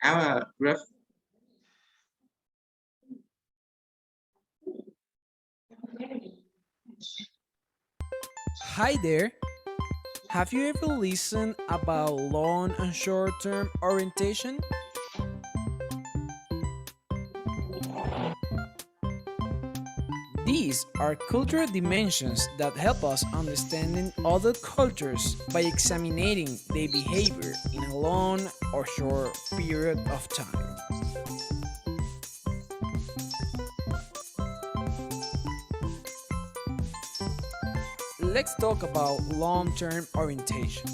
our group. Hi there. Have you ever listened about long and short-term orientation? These are cultural dimensions that help us understanding other cultures by examining their behavior in a long or short period of time. Let's talk about long-term orientation.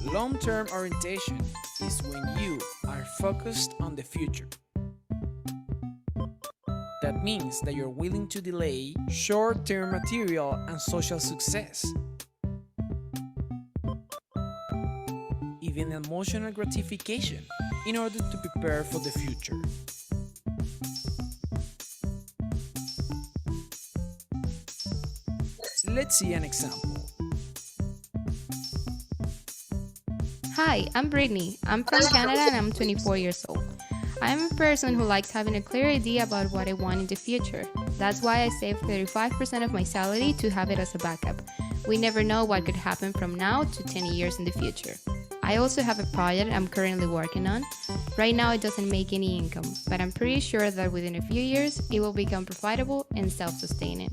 Long-term orientation is when you are focused on the future. That means that you're willing to delay short-term material and social success, even emotional gratification, in order to prepare for the future. Let's see an example. Hi, I'm Brittany. I'm from Canada and I'm 24 years old. I'm a person who likes having a clear idea about what I want in the future. That's why I save 35% of my salary to have it as a backup. We never know what could happen from now to 10 years in the future. I also have a project I'm currently working on. Right now it doesn't make any income, but I'm pretty sure that within a few years it will become profitable and self-sustaining.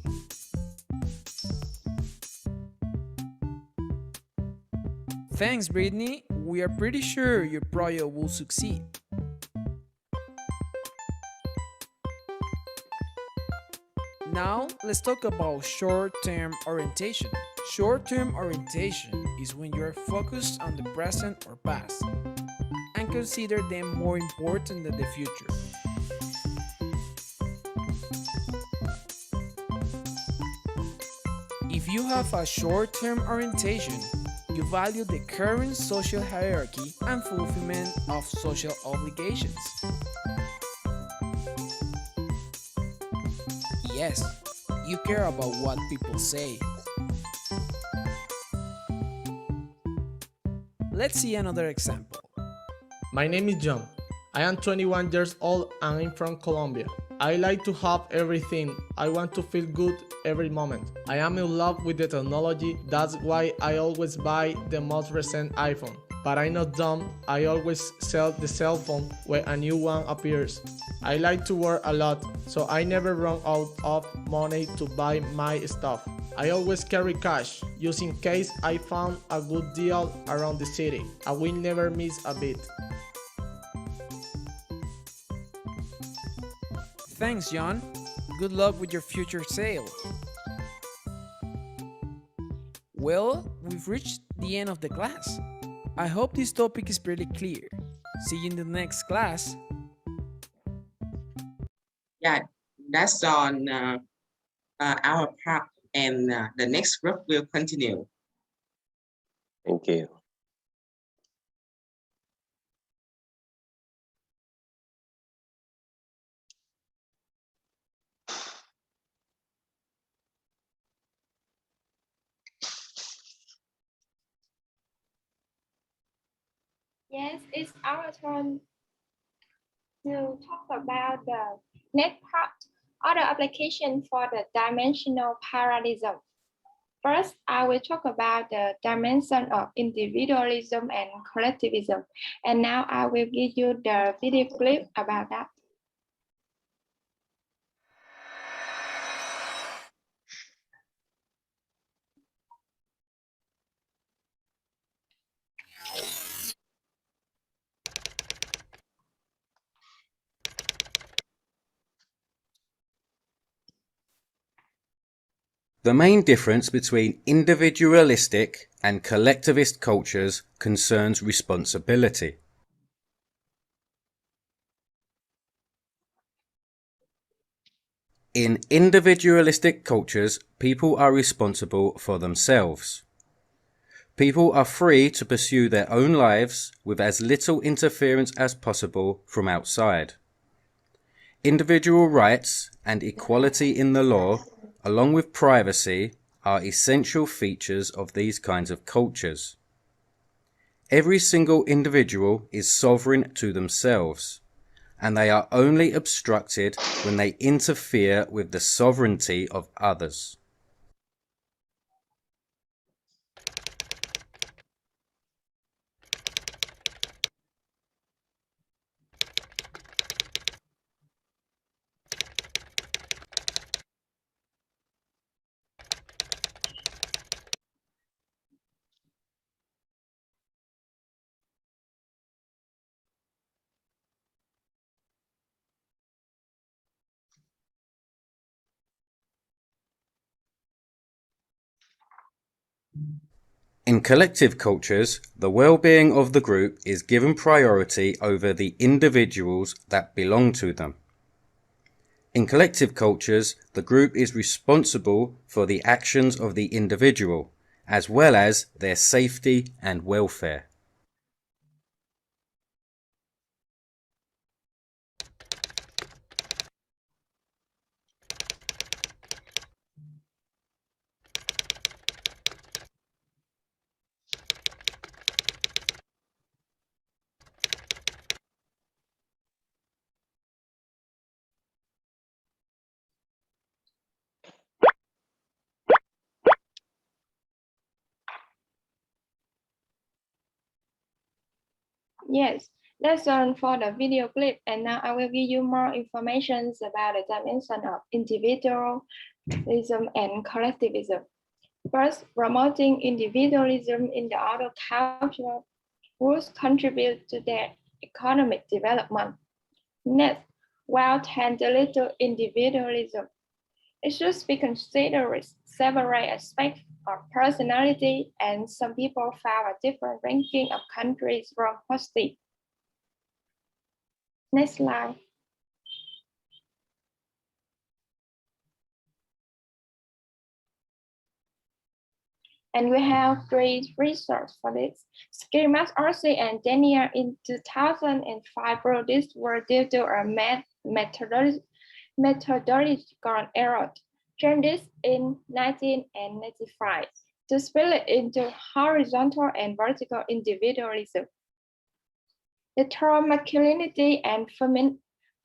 Thanks, Brittany. We are pretty sure your project will succeed. Now, let's talk about short-term orientation. Short-term orientation is when you are focused on the present or past and consider them more important than the future. If you have a short-term orientation, you value the current social hierarchy and fulfillment of social obligations. Yes, you care about what people say. Let's see another example. My name is John. I am 21 years old and I'm from Colombia. I like to have everything. I want to feel good every moment. I am in love with the technology. That's why I always buy the most recent iPhone. But I'm not dumb. I always sell the cell phone when a new one appears. I like to work a lot, so I never run out of money to buy my stuff. I always carry cash, just in case I found a good deal around the city. I will never miss a beat. Thanks, John. Good luck with your future sale. Well, we've reached the end of the class. I hope this topic is pretty clear. See you in the next class. Yeah, that's on our part, and the next group will continue. Thank you. Yes, it's our turn to talk about the next part, other application for the dimensional parallelism. First, I will talk about the dimension of individualism and collectivism. And now I will give you the video clip about that. The main difference between individualistic and collectivist cultures concerns responsibility. In individualistic cultures, people are responsible for themselves. People are free to pursue their own lives with as little interference as possible from outside. Individual rights and equality in the law, along with privacy, are essential features of these kinds of cultures. Every single individual is sovereign to themselves, and they are only obstructed when they interfere with the sovereignty of others. In collective cultures, the well-being of the group is given priority over the individuals that belong to them. In collective cultures, the group is responsible for the actions of the individual, as well as their safety and welfare. Yes, that's all for the video clip. And now I will give you more information about the dimension of individualism and collectivism. First, promoting individualism in the other cultural groups contribute to their economic development. Next, wealth and little individualism. It should be considered several aspects of personality, and some people found a different ranking of countries from positive. Next slide. And we have three research for this. Skirmas, Orsi, and Daniel in 2005 wrote this were due to a methodological error, changed this in 1995 to split it into horizontal and vertical individualism. The term masculinity and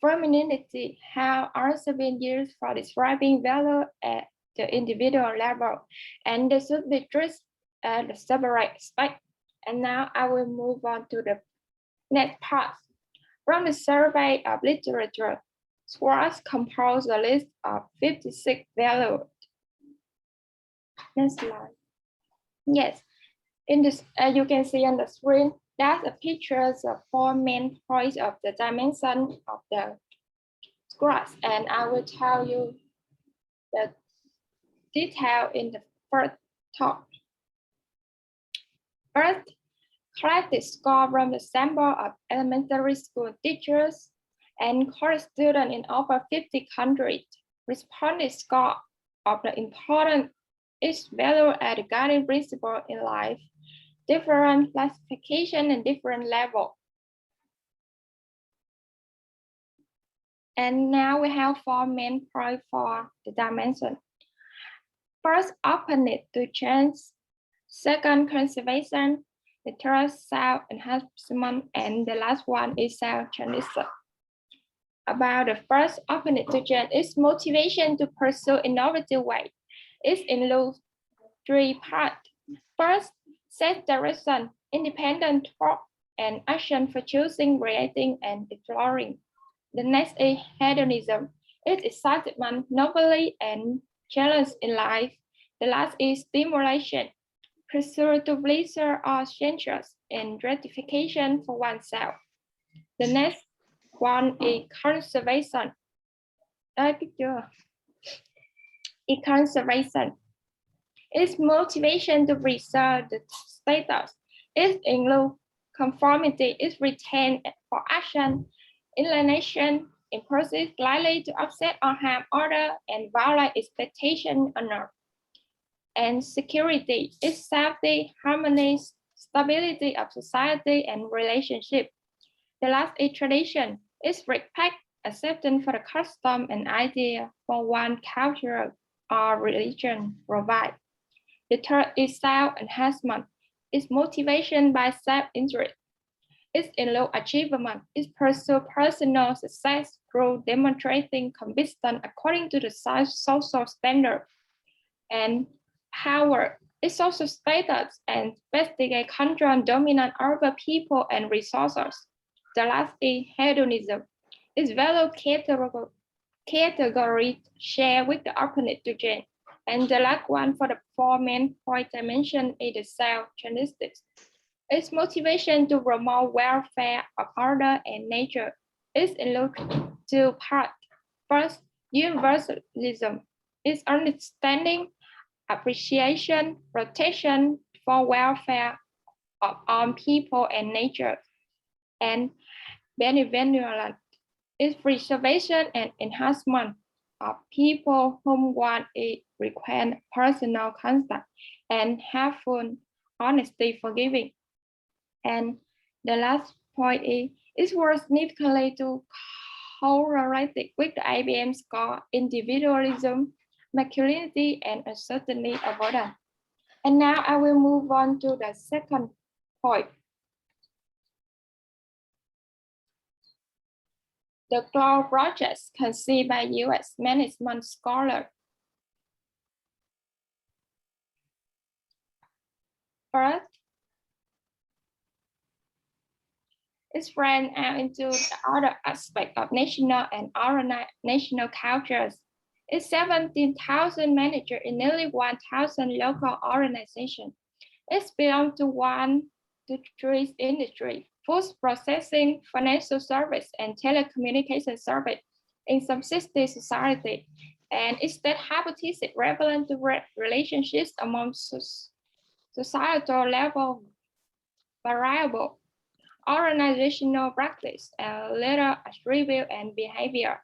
femininity have also been used for describing value at the individual level, and they should be treated as a separate aspect. And now I will move on to the next part. From the survey of literature, Schwartz composed a list of 56 values. Next slide. Yes, in this, as you can see on the screen, that's a picture of the 4 main points of the dimension of the Schwartz, and I will tell you the detail in the first talk. First, collect the score from the sample of elementary school teachers and college students in over 50 countries. Responded score of the important is value as a guiding principle in life, different classification and different level. And now we have 4 main points for the dimension. First, openness to change. Second, conservation. The third, self-enhancement, and the last one is self-transition. About the first, openness to change, is motivation to pursue innovative ways. It includes 3 parts. First, set direction, independent thought and action for choosing, reacting, and exploring. The next is hedonism. It's excitement, novelty, and challenge in life. The last is stimulation, pursuit to pleasure or changes and gratification for oneself. The next one is conservation. Conservation. Its motivation to preserve the status. It includes conformity, is retained for action, inclination, impulses likely to upset or harm others and violate expectation or not. And security is safety, harmony, stability of society and relationship. The last is tradition, is respect, acceptance for the custom and idea for one culture or religion provide. The third is self-enhancement, is motivation by self-interest. It's include achievement, is pursue personal success through demonstrating competence according to the social standard. And power is social status and investigate control dominant over people and resources. The last is hedonism, is value category share with the opponent to change. And the last one for the 4 main point dimension is the self-transition. Its motivation to promote welfare of order and nature is include 2 parts. First, universalism is understanding, appreciation, protection for welfare of all people and nature. And benevolence is preservation and enhancement of people whom one is require personal contact and helpful, honesty, forgiving. And the last point is, it was significantly to correlate with the IBM score, individualism, masculinity, and uncertainty avoidance. And now I will move on to the second point. The GLOW projects conceived by US management scholar. First, it's spread out into the other aspect of national and national cultures. It's 17,000 managers in nearly 1,000 local organizations. It belongs to 1 to 3 industries: food processing, financial service, and telecommunication service in subsistence society. And it's that hypothesis relevant to relationships among societal level variable, organizational practice, and leader attribute and behavior.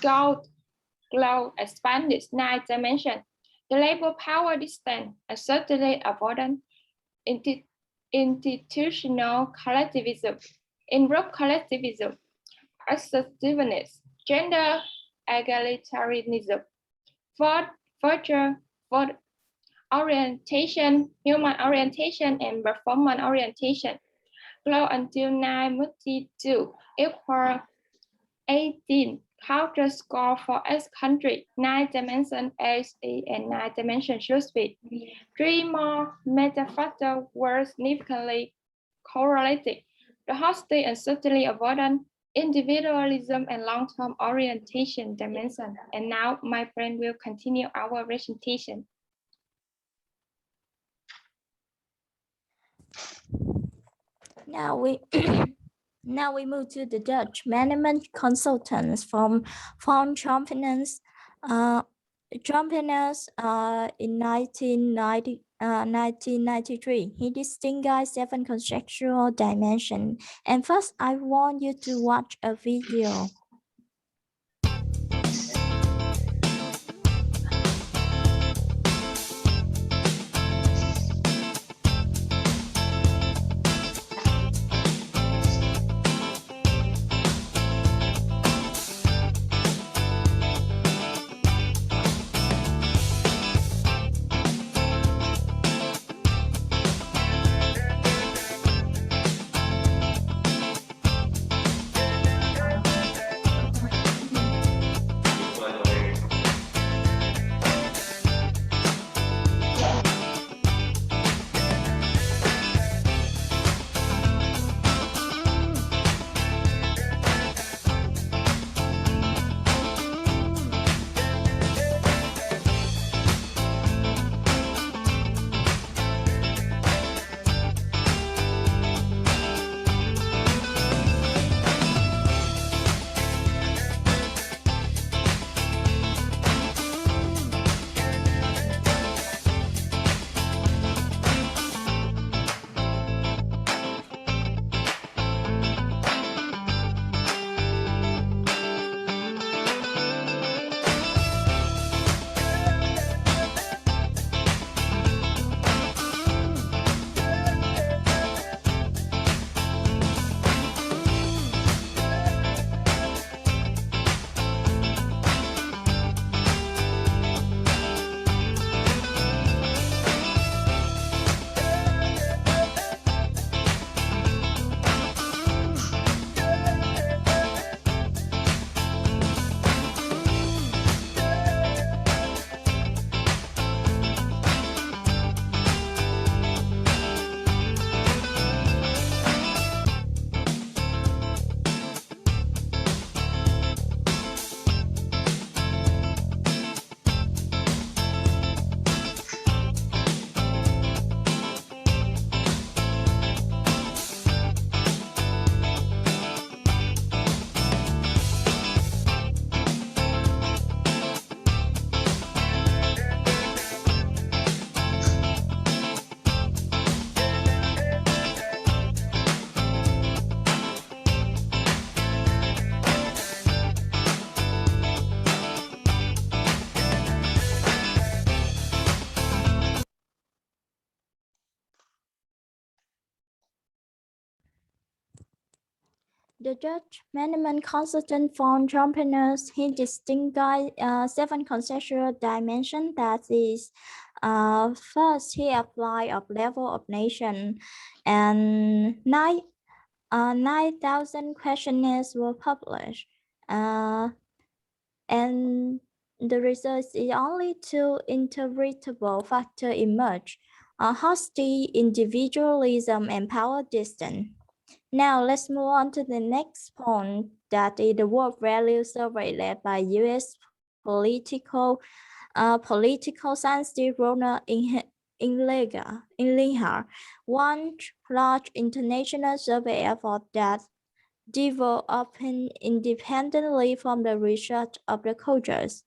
GLOW expanded 9 dimensions. The label power distance, uncertainty avoidance, institutional collectivism, in group collectivism, assertiveness, gender egalitarianism, for orientation, human orientation, and performance orientation. Glow until 992 equal 18. Culture score for each country, 9 dimension HE and 9 dimension should be. 3 more metafactors were significantly correlated. The hostility and certainly avoidance, individualism, and long-term orientation dimension. And now my friend will continue our presentation. Now we now we move to the Dutch management consultants from Von Championers. Championers in 1993. He distinguished 7 conceptual dimensions. And first, I want you to watch a video. The Dutch management consultant for entrepreneurs, he distinguished 7 conceptual dimensions. That is, first, he applied a level of nation, and 9,000 questionnaires were published. And the result is only 2 interpretable factors emerge: hostility, individualism, and power distance. Now let's move on to the next point, that is the World Value Survey led by U.S. political scientist Ronald Inlinger, one large international survey effort that developed independently from the research of the cultures.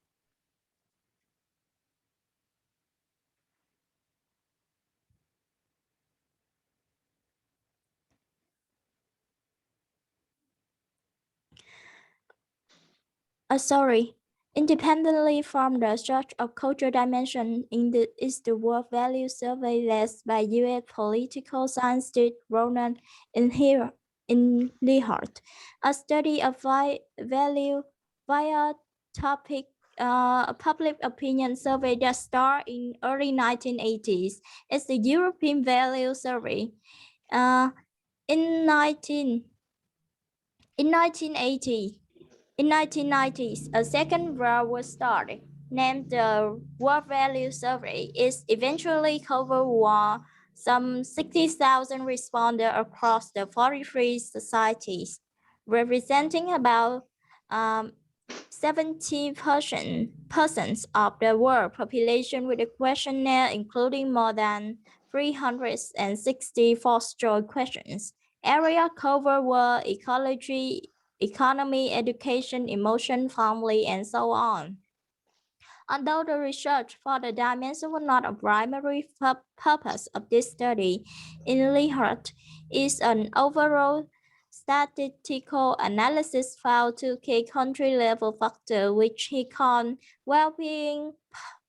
Independently from the search of cultural dimension is the World Value Survey led by U.S. political scientist Ronald in Lehart. A study of value via topic a public opinion survey that started in early 1980s is the European Value Survey. In 1990s, a second round was started, named the World Value Survey. It eventually covered some 60,000 respondents across the 43 societies, representing about 70% of the world population, with a questionnaire including more than 360 choice questions. Area covered were ecology, economy, education, emotion, family, and so on. Although the research for the dimension was not a primary purpose of this study, in Lehart is an overall statistical analysis found two key country-level factors, which he called well-being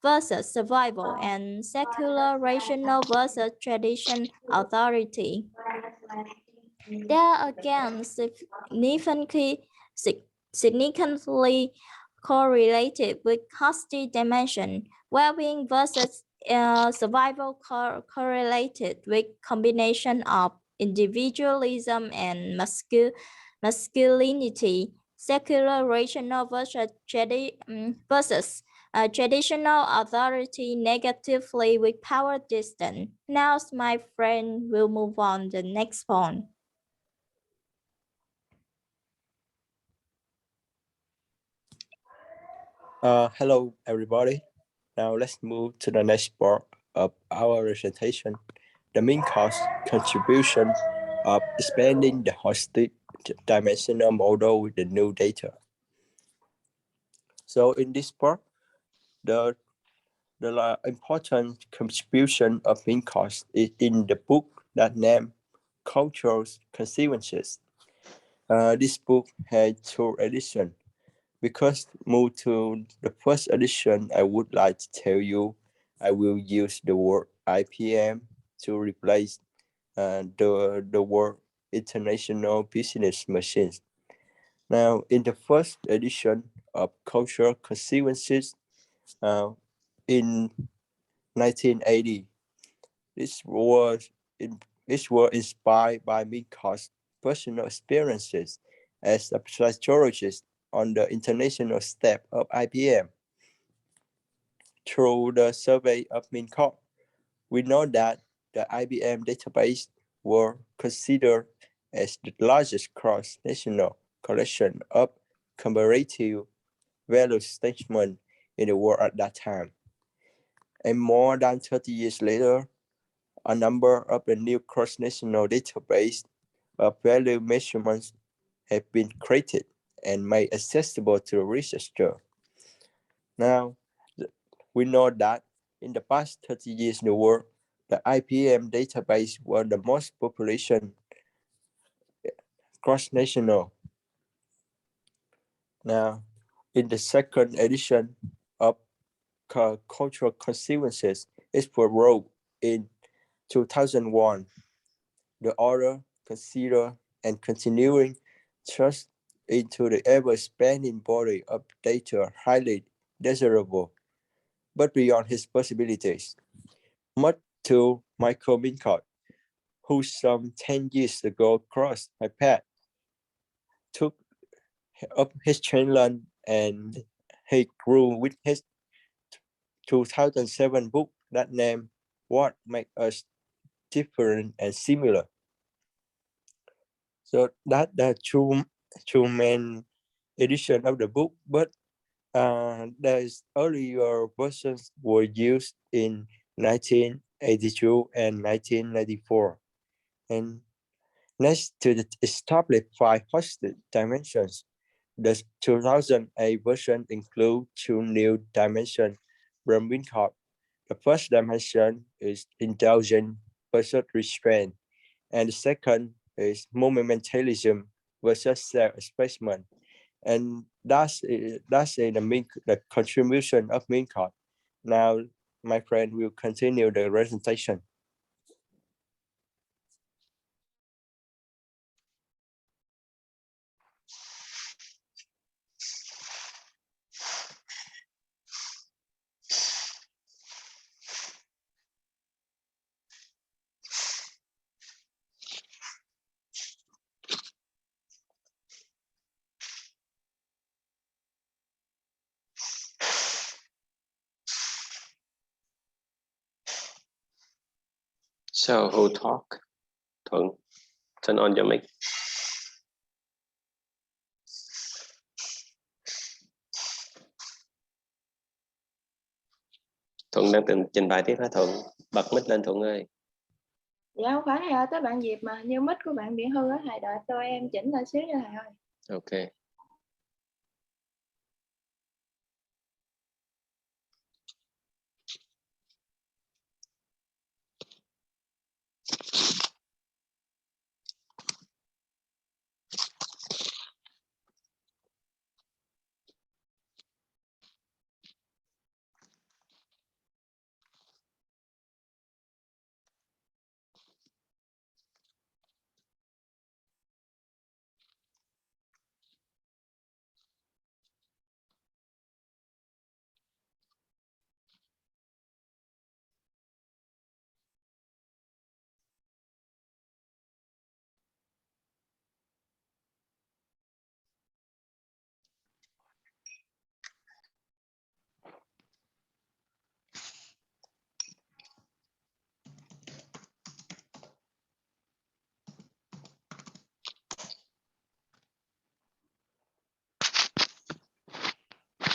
versus survival and secular rational versus tradition authority. They are again significantly correlated with custody dimension. Well-being versus survival correlated with combination of individualism and masculinity. Secular rational versus traditional authority negatively with power distance. Now my friend will move on to the next point. Hello, everybody. Now let's move to the next part of our presentation, the main cost contribution of expanding the holistic dimensional model with the new data. So in this part, the important contribution of main cost is in the book that named Cultural Consequences. This book had 2 editions. Because move to the first edition, I would like to tell you I will use the word IPM to replace the word international business machines. Now, in the first edition of Cultural Consequences in 1980, this was inspired by Minko's personal experiences as a psychologist on the international step of IBM. Through the survey of Minko, we know that the IBM database were considered as the largest cross-national collection of comparative value statements in the world at that time. And more than 30 years later, a number of the new cross-national database of value measurements have been created and made accessible to the researcher. Now, we know that in the past 30 years in the world, the IPM database was the most population cross-national. Now, in the second edition of Cultural Consequences, it was wrote in 2001. The author considered and continuing trust into the ever-expanding body of data highly desirable, but beyond his possibilities. Much to Michael Mincott, who some 10 years ago crossed my path, took up his challenge and he grew with his 2007 book that named What Makes Us Different and Similar. So that the two main edition of the book, but there's earlier versions were used in 1982 and 1994. And next to the established 5 hosted dimensions, the 2008 version includes 2 new dimensions from Mincott. The first dimension is indulgence versus restraint, and the second is monumentalism versus self-expression. And that's the contribution of Mincott. Now, my friend will continue the presentation. So who talk? Thuận, turn on your mic. Thuận đang trình bày tiếp hả Thuận? Bật mic lên Thuận ơi. Dạ không phải thầy ơi, tới bạn Diệp mà như mic của bạn bị hư á thầy, đợi tôi em chỉnh lại xíu nha thầy ơi. Ok.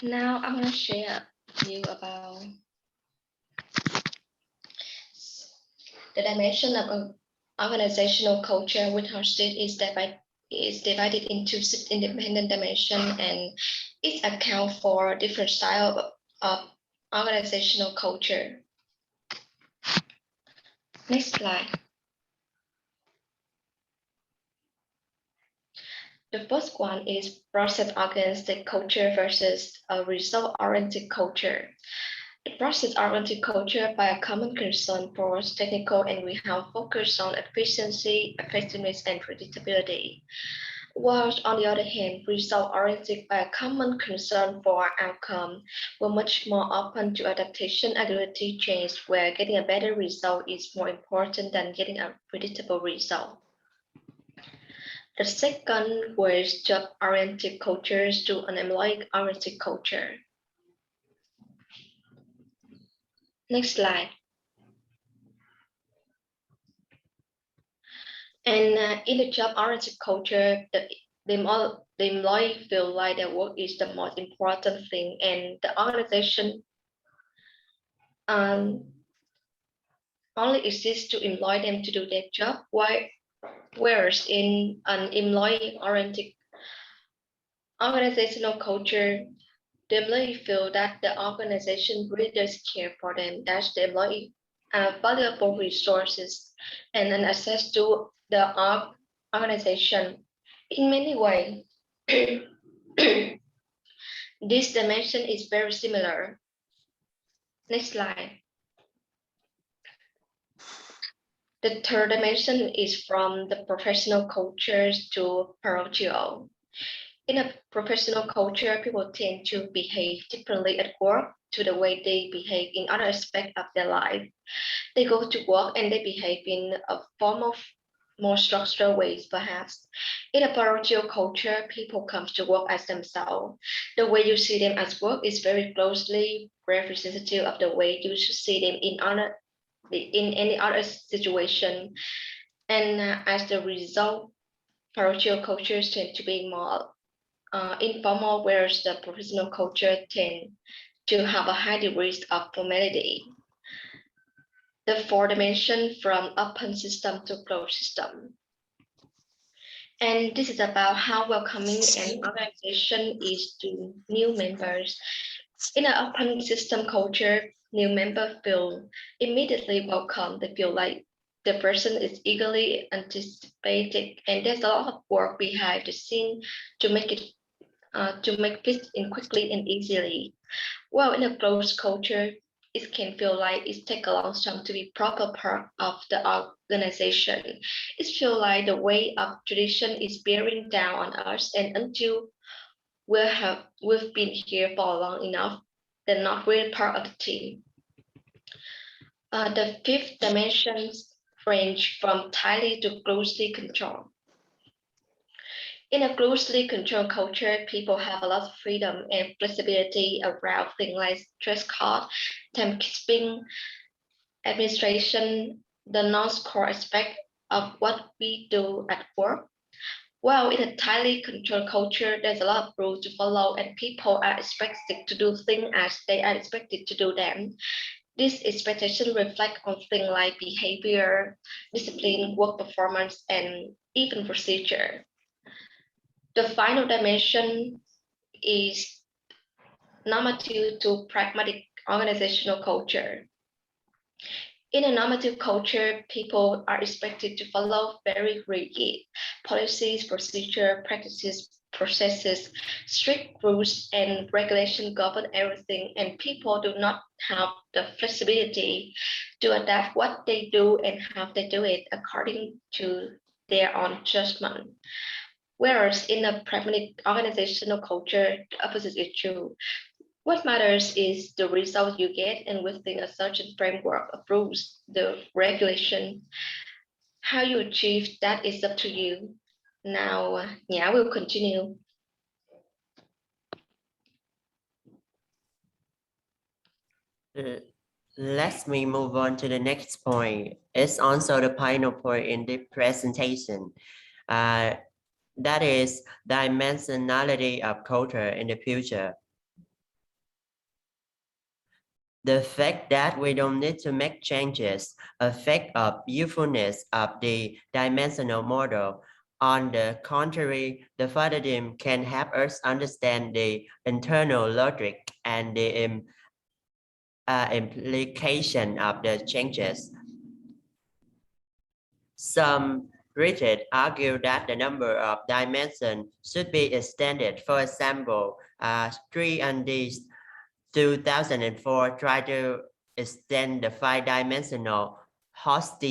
Now I'm going to share you about the dimension of organizational culture, which Horsted is divided into 6 independent dimensions, and each account for different style of organizational culture. Next slide. The first one is process-oriented culture versus a result-oriented culture. The process-oriented culture, by a common concern for technical and we have focused on efficiency, effectiveness, and predictability. Whilst on the other hand, result-oriented, by a common concern for outcome, were much more open to adaptation, agility, change, where getting a better result is more important than getting a predictable result. The second was job-oriented cultures to an employee-oriented culture. Next slide. And in the job-oriented culture, the employee feel like their work is the most important thing, and the organization only exists to employ them to do their job. Whereas in an employee-oriented organizational culture, the employee feel that the organization really does care for them. That the employee valuable resources and an access to the organization in many ways. This dimension is very similar. Next slide. The third dimension is from the professional cultures to parochial. In a professional culture, people tend to behave differently at work to the way they behave in other aspects of their life. They go to work and they behave in a form of more structural ways, perhaps. In a parochial culture, people come to work as themselves. The way you see them as work is very closely representative of the way you should see them in any other situation. And as a result, parochial cultures tend to be more informal, whereas the professional culture tend to have a high degree of formality. The fourth dimension from open system to closed system. And this is about how welcoming an organization is to new members. In an open system culture, new members feel immediately welcome. They feel like the person is eagerly anticipated, and there's a lot of work behind the scene to make it fit in quickly and easily. While in a closed culture, it can feel like it takes a long time to be proper part of the organization. It feels like the way of tradition is bearing down on us, and until we've been here for long enough, they're not really part of the team. The fifth dimensions range from tightly to closely controlled. In a closely controlled culture, people have a lot of freedom and flexibility around things like dress code, timekeeping, administration, the non-core aspect of what we do at work. Well, in a tightly controlled culture, there's a lot of rules to follow, and people are expected to do things as they are expected to do them. This expectation reflects on things like behavior, discipline, work performance, and even procedure. The final dimension is normative to pragmatic organizational culture. In a normative culture, people are expected to follow very rigid policies, procedure, practices, processes, strict rules and regulation govern everything, and people do not have the flexibility to adapt what they do and how they do it according to their own judgment. Whereas in a pragmatic organizational culture, the opposite is true. What matters is the result you get, and within a certain framework of rules, the regulation. How you achieve that is up to you. Now, Nhã will continue. Let me move on to the next point. It's also the final point in the presentation. That is dimensionality of culture in the future. The fact that we don't need to make changes, effect of usefulness of the dimensional model. On the contrary, the paradigm can help us understand the internal logic and the implication of the changes. Some critics argue that the number of dimensions should be extended. For example, 3&D 2004 tried to extend the 5-dimensional HOST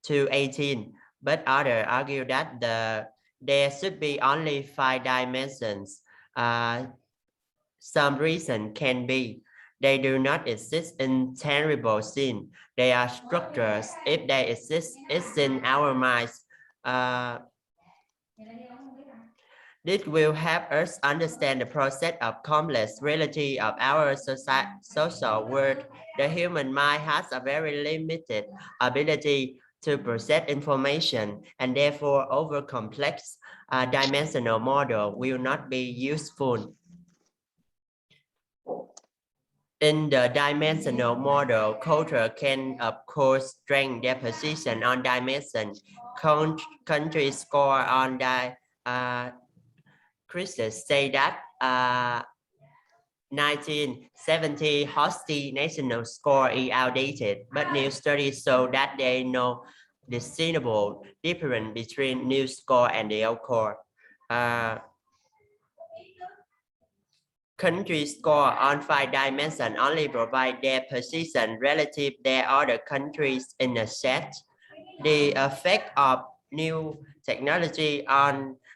to 18, but others argue that there should be only 5 dimensions. Some reason can be they do not exist in tangible scene. They are structures. If they exist, it's in our minds. This will help us understand the process of complex reality of our social world. The human mind has a very limited ability to process information, and therefore over complex dimensional model will not be useful. In the dimensional model, culture can, of course, strengthen their position on dimension. Countries score on critics say that 1970 HOST national score is outdated, but new studies show that there is no discernible difference between new score and the old score. Countries score on 5 dimensions only provide their position relative to their other countries in a set. The effect of new technology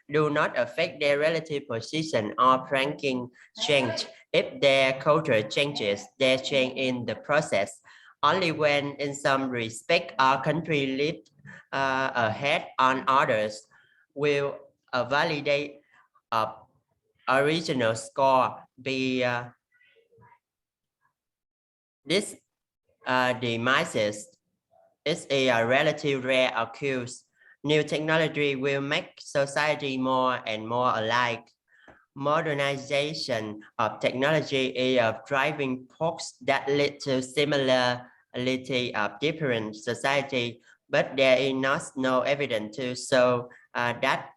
do not affect their relative position or ranking change. If their culture changes, they change in the process. Only when in some respect our country leads ahead on others will validate original score be this demises is a relative rare occurrence. New technology will make society more and more alike. Modernization of technology is a driving force that leads to similarity of different society, but there is no evidence to show that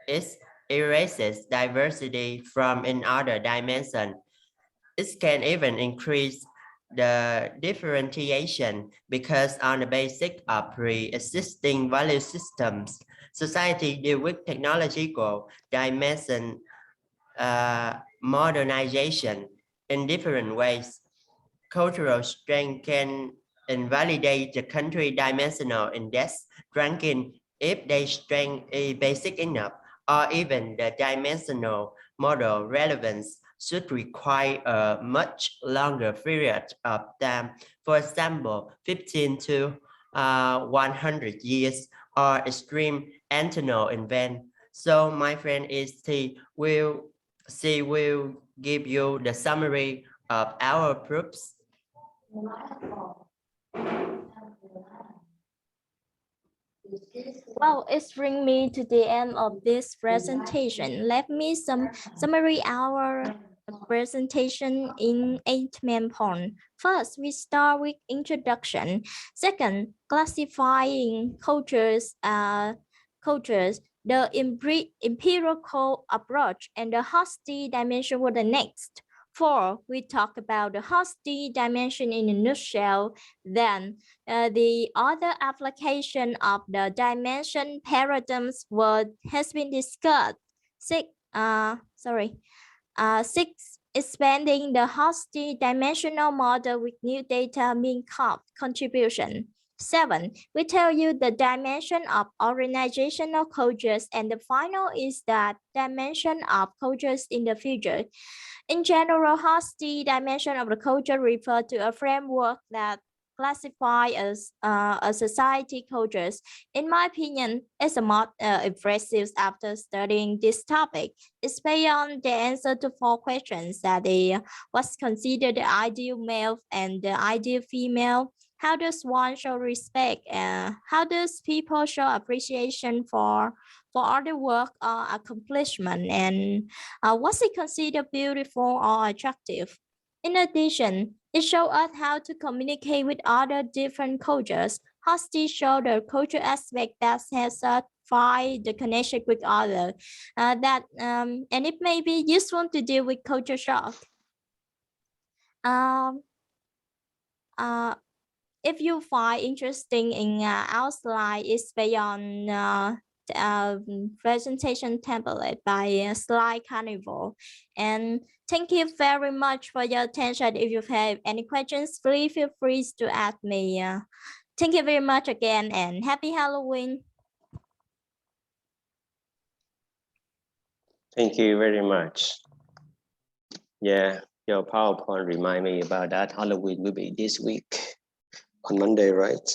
it erases diversity from in other dimension. It can even increase the differentiation because on the basis of pre-existing value systems, society deal with technological dimension modernization in different ways. Cultural strength can invalidate the country dimensional index ranking if their strength is basic enough, or even the dimensional model relevance should require a much longer period of time. For example, 15 to 100 years or extreme antenna event. So my friend will give you the summary of our proofs. Well, it's bring me to the end of this presentation. Let me summary our presentation in 8 main points. First, we start with introduction. Second, classifying cultures, the empirical approach, and the holistic dimension were the next. 4, we talk about the holistic dimension in a nutshell. Then the other application of the dimension paradigms has been discussed. 6, expanding the holistic dimensional model with new data mean contribution. 7, we tell you the dimension of organizational cultures, and the final is that dimension of cultures in the future. In general, holistic dimension of the culture refer to a framework that classify as a society cultures. In my opinion, it's a more impressive after studying this topic. It's beyond the answer to 4 questions that what's considered the ideal male and the ideal female. How does one show respect? How does people show appreciation for other work or accomplishment? And what's it considered beautiful or attractive? In addition, it shows us how to communicate with other different cultures. Holistic show the cultural aspect that has find the connection with others. And it may be useful to deal with culture shock. If you find interesting in our slide, it's beyond presentation template by Slide Carnival. And thank you very much for your attention. If you have any questions, please feel free to ask me. Thank you very much again, and happy Halloween. Thank you very much. Yeah, your PowerPoint remind me about that. Halloween will be this week on Monday, right?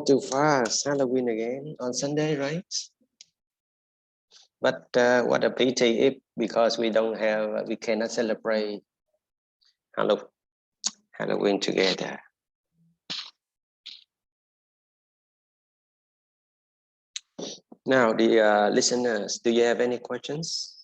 Too fast. Halloween again on Sunday, right? But what a pity if because we cannot celebrate Halloween together. Now, the listeners, do you have any questions?